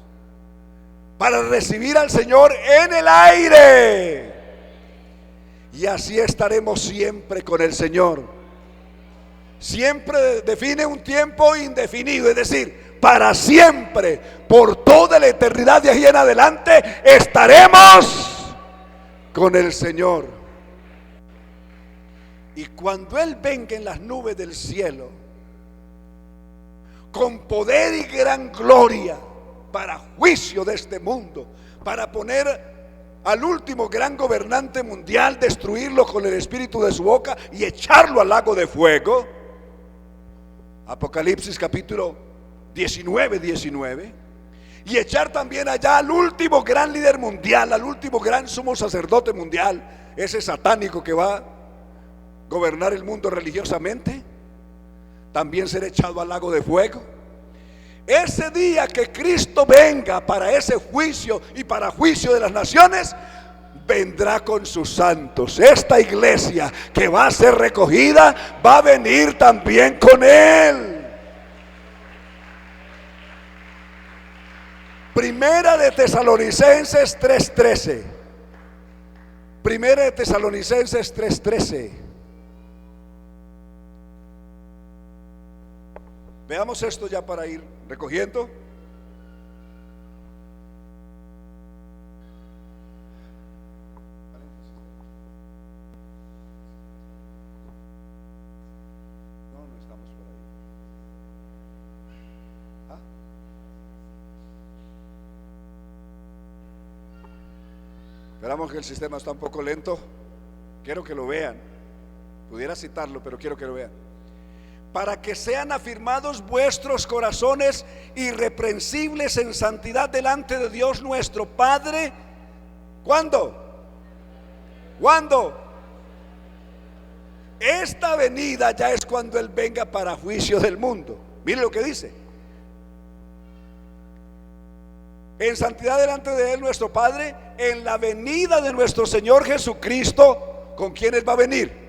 [SPEAKER 1] para recibir al Señor en el aire. Y así estaremos siempre con el Señor. Siempre define un tiempo indefinido, es decir, para siempre, por toda la eternidad de ahí en adelante, estaremos con el Señor. Y cuando Él venga en las nubes del cielo, con poder y gran gloria, para juicio de este mundo, para poner al último gran gobernante mundial, destruirlo con el espíritu de su boca y echarlo al lago de fuego. Apocalipsis capítulo 19. Y echar también allá al último gran líder mundial, al último gran sumo sacerdote mundial, ese satánico que va a gobernar el mundo religiosamente, también ser echado al lago de fuego. Ese día que Cristo venga para ese juicio y para juicio de las naciones, vendrá con sus santos. Esta iglesia que va a ser recogida va a venir también con Él. Primera de Tesalonicenses 3:13. Primera de Tesalonicenses 3:13. Veamos esto ya para ir recogiendo. No estamos por ahí. Esperamos que el sistema está un poco lento. Quiero que lo vean. Pudiera citarlo, pero quiero que lo vean. Para que sean afirmados vuestros corazones irreprensibles en santidad delante de Dios nuestro Padre. ¿Cuándo? ¿Cuándo? Esta venida ya es cuando Él venga para juicio del mundo. Mire lo que dice: en santidad delante de Él nuestro Padre, en la venida de nuestro Señor Jesucristo. ¿Con quiénes va a venir?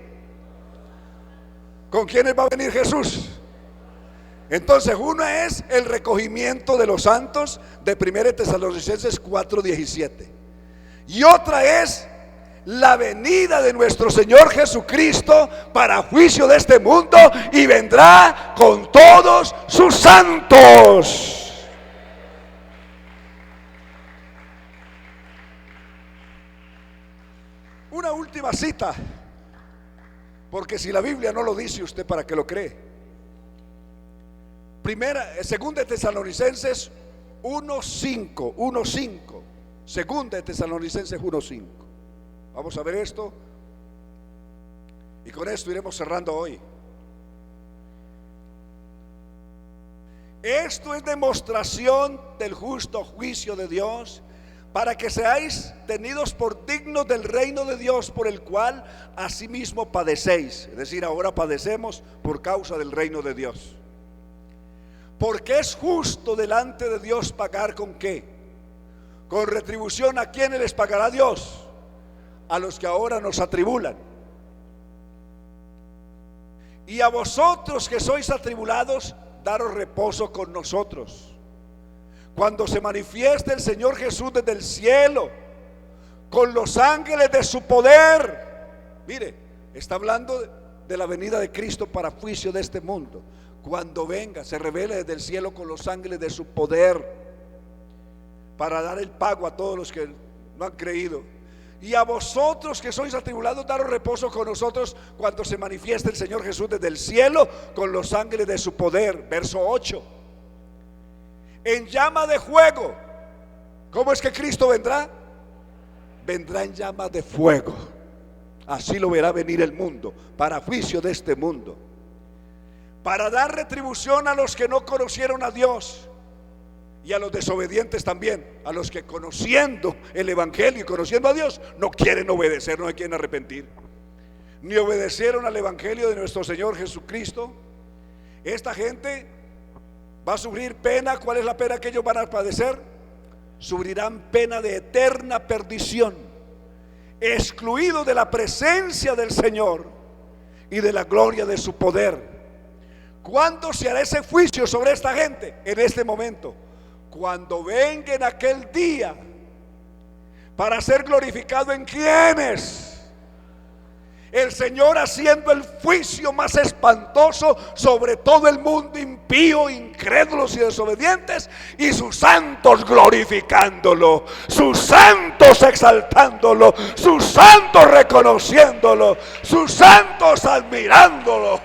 [SPEAKER 1] ¿Con quiénes va a venir Jesús? Entonces, una es el recogimiento de los santos de 1 Tesalonicenses 4:17, y otra es la venida de nuestro Señor Jesucristo para juicio de este mundo, y vendrá con todos sus santos. Una última cita, porque si la Biblia no lo dice, usted para qué lo cree. Segunda de Tesalonicenses 1:5. Segunda de Tesalonicenses 1:5. Vamos a ver esto, y con esto iremos cerrando hoy. Esto es demostración del justo juicio de Dios, para que seáis tenidos por dignos del reino de Dios, por el cual asimismo padecéis. Es decir, ahora padecemos por causa del reino de Dios. Porque es justo delante de Dios pagar ¿con qué? Con retribución. ¿A quiénes les pagará Dios? A los que ahora nos atribulan. Y a vosotros que sois atribulados, daros reposo con nosotros, cuando se manifieste el Señor Jesús desde el cielo con los ángeles de su poder. Mire, está hablando de la venida de Cristo para juicio de este mundo. Cuando venga, se revele desde el cielo con los ángeles de su poder, para dar el pago a todos los que no han creído. Y a vosotros que sois atribulados, daros reposo con nosotros cuando se manifieste el Señor Jesús desde el cielo con los ángeles de su poder. Verso 8. En llama de fuego. ¿Cómo es que Cristo vendrá? Vendrá en llama de fuego. Así lo verá venir el mundo, para juicio de este mundo, para dar retribución a los que no conocieron a Dios y a los desobedientes también, a los que conociendo el evangelio y conociendo a Dios no quieren obedecer, no se quieren arrepentir, ni obedecieron al evangelio de nuestro Señor Jesucristo. Esta gente va a sufrir pena. ¿Cuál es la pena que ellos van a padecer? Sufrirán pena de eterna perdición, excluidos de la presencia del Señor y de la gloria de su poder. ¿Cuándo se hará ese juicio sobre esta gente? En este momento, cuando venga en aquel día, para ser glorificado en quienes el Señor haciendo el juicio más espantoso sobre todo el mundo impío, incrédulos y desobedientes, y sus santos glorificándolo, sus santos exaltándolo, sus santos reconociéndolo, sus santos admirándolo.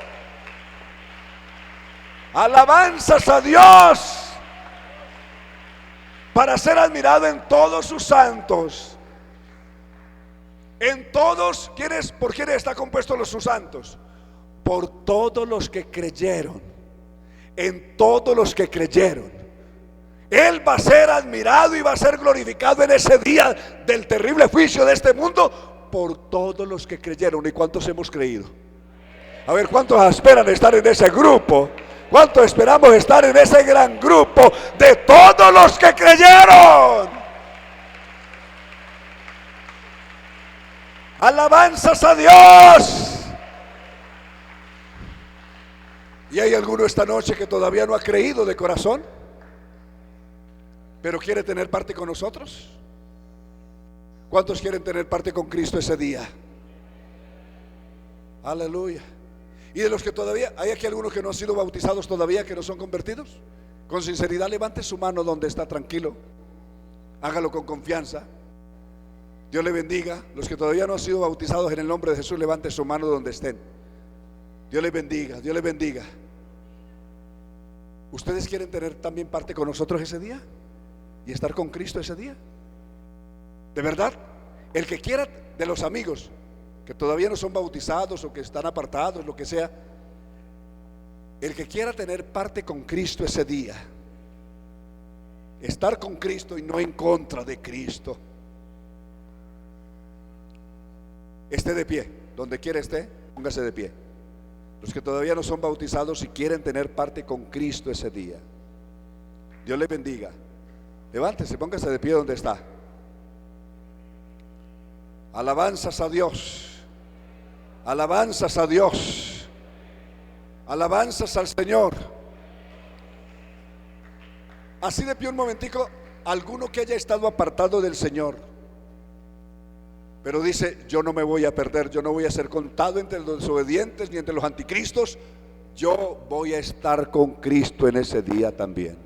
[SPEAKER 1] Alabanzas a Dios, para ser admirado en todos sus santos. En todos, ¿por quiénes está compuesto sus santos? Por todos los que creyeron. En todos los que creyeron. Él va a ser admirado y va a ser glorificado en ese día del terrible juicio de este mundo, por todos los que creyeron. ¿Y cuántos hemos creído? A ver, ¿cuántos esperan estar en ese grupo? ¿Cuántos esperamos estar en ese gran grupo de todos los que creyeron? Alabanzas a Dios. Y hay alguno esta noche que todavía no ha creído de corazón, pero quiere tener parte con nosotros. ¿Cuántos quieren tener parte con Cristo ese día? Aleluya. Y de los que todavía, hay aquí algunos que no han sido bautizados todavía, que no son convertidos. Con sinceridad levante su mano donde está, tranquilo. Hágalo con confianza. Dios le bendiga. Los que todavía no han sido bautizados en el nombre de Jesús, levante su mano donde estén. Dios les bendiga, Dios les bendiga. ¿Ustedes quieren tener también parte con nosotros ese día? ¿Y estar con Cristo ese día? ¿De verdad? El que quiera, de los amigos que todavía no son bautizados o que están apartados, lo que sea, el que quiera tener parte con Cristo ese día, estar con Cristo y no en contra de Cristo, esté de pie. Donde quiera esté, póngase de pie. Los que todavía no son bautizados y quieren tener parte con Cristo ese día, Dios les bendiga. Levántese, póngase de pie donde está. Alabanzas a Dios. Alabanzas a Dios. Alabanzas al Señor. Así de pie un momentico. Alguno que haya estado apartado del Señor, pero dice: yo no me voy a perder, yo no voy a ser contado entre los desobedientes ni entre los anticristos. Yo voy a estar con Cristo en ese día también,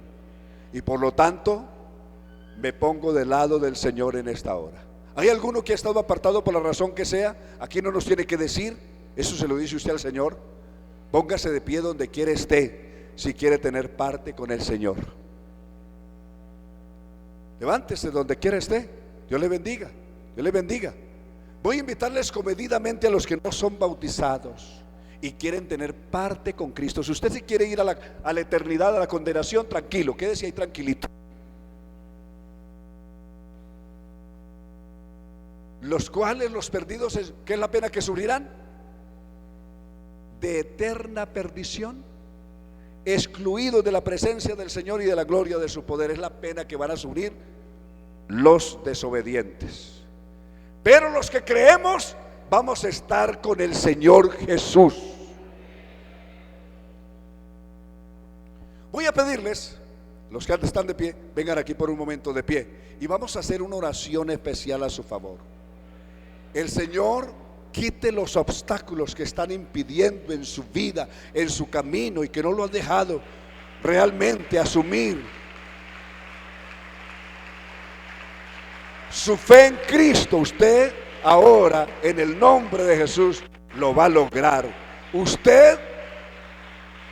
[SPEAKER 1] y por lo tanto me pongo del lado del Señor en esta hora. ¿Hay alguno que ha estado apartado por la razón que sea? Aquí no nos tiene que decir, eso se lo dice usted al Señor. Póngase de pie donde quiera esté, si quiere tener parte con el Señor. Levántese donde quiera esté. Dios le bendiga, Dios le bendiga. Voy a invitarles comedidamente a los que no son bautizados y quieren tener parte con Cristo. Si usted se quiere ir a la eternidad, a la condenación, tranquilo, quédese ahí tranquilito. Los cuales, los perdidos, ¿qué es la pena que sufrirán? De eterna perdición, excluidos de la presencia del Señor y de la gloria de su poder. Es la pena que van a sufrir los desobedientes. Pero los que creemos vamos a estar con el Señor Jesús. Voy a pedirles, los que están de pie, vengan aquí por un momento de pie, y vamos a hacer una oración especial a su favor. El Señor quite los obstáculos que están impidiendo en su vida, en su camino, y que no lo han dejado realmente asumir su fe en Cristo, usted ahora, en el nombre de Jesús, lo va a lograr. Usted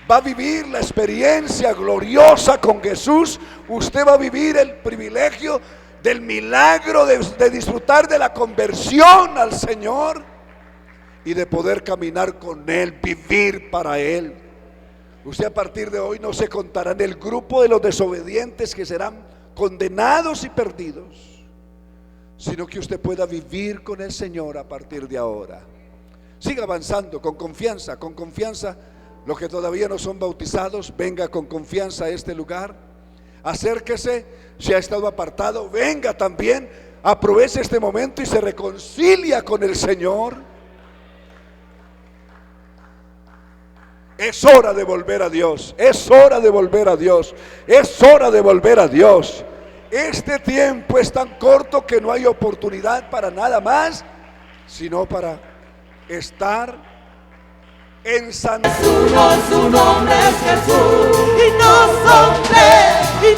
[SPEAKER 1] va a vivir la experiencia gloriosa con Jesús. Usted va a vivir el privilegio del milagro de disfrutar de la conversión al Señor y de poder caminar con Él, vivir para Él. Usted a partir de hoy no se contará en el grupo de los desobedientes que serán condenados y perdidos, sino que usted pueda vivir con el Señor a partir de ahora. Siga avanzando con confianza, con confianza. Los que todavía no son bautizados, venga con confianza a este lugar. Acérquese. Si ha estado apartado, venga también. Aproveche este momento y se reconcilia con el Señor. Es hora de volver a Dios. Es hora de volver a Dios. Es hora de volver a Dios. Este tiempo es tan corto que no hay oportunidad para nada más, sino para estar en santidad.
[SPEAKER 2] Su nombre es Jesús y no son tres.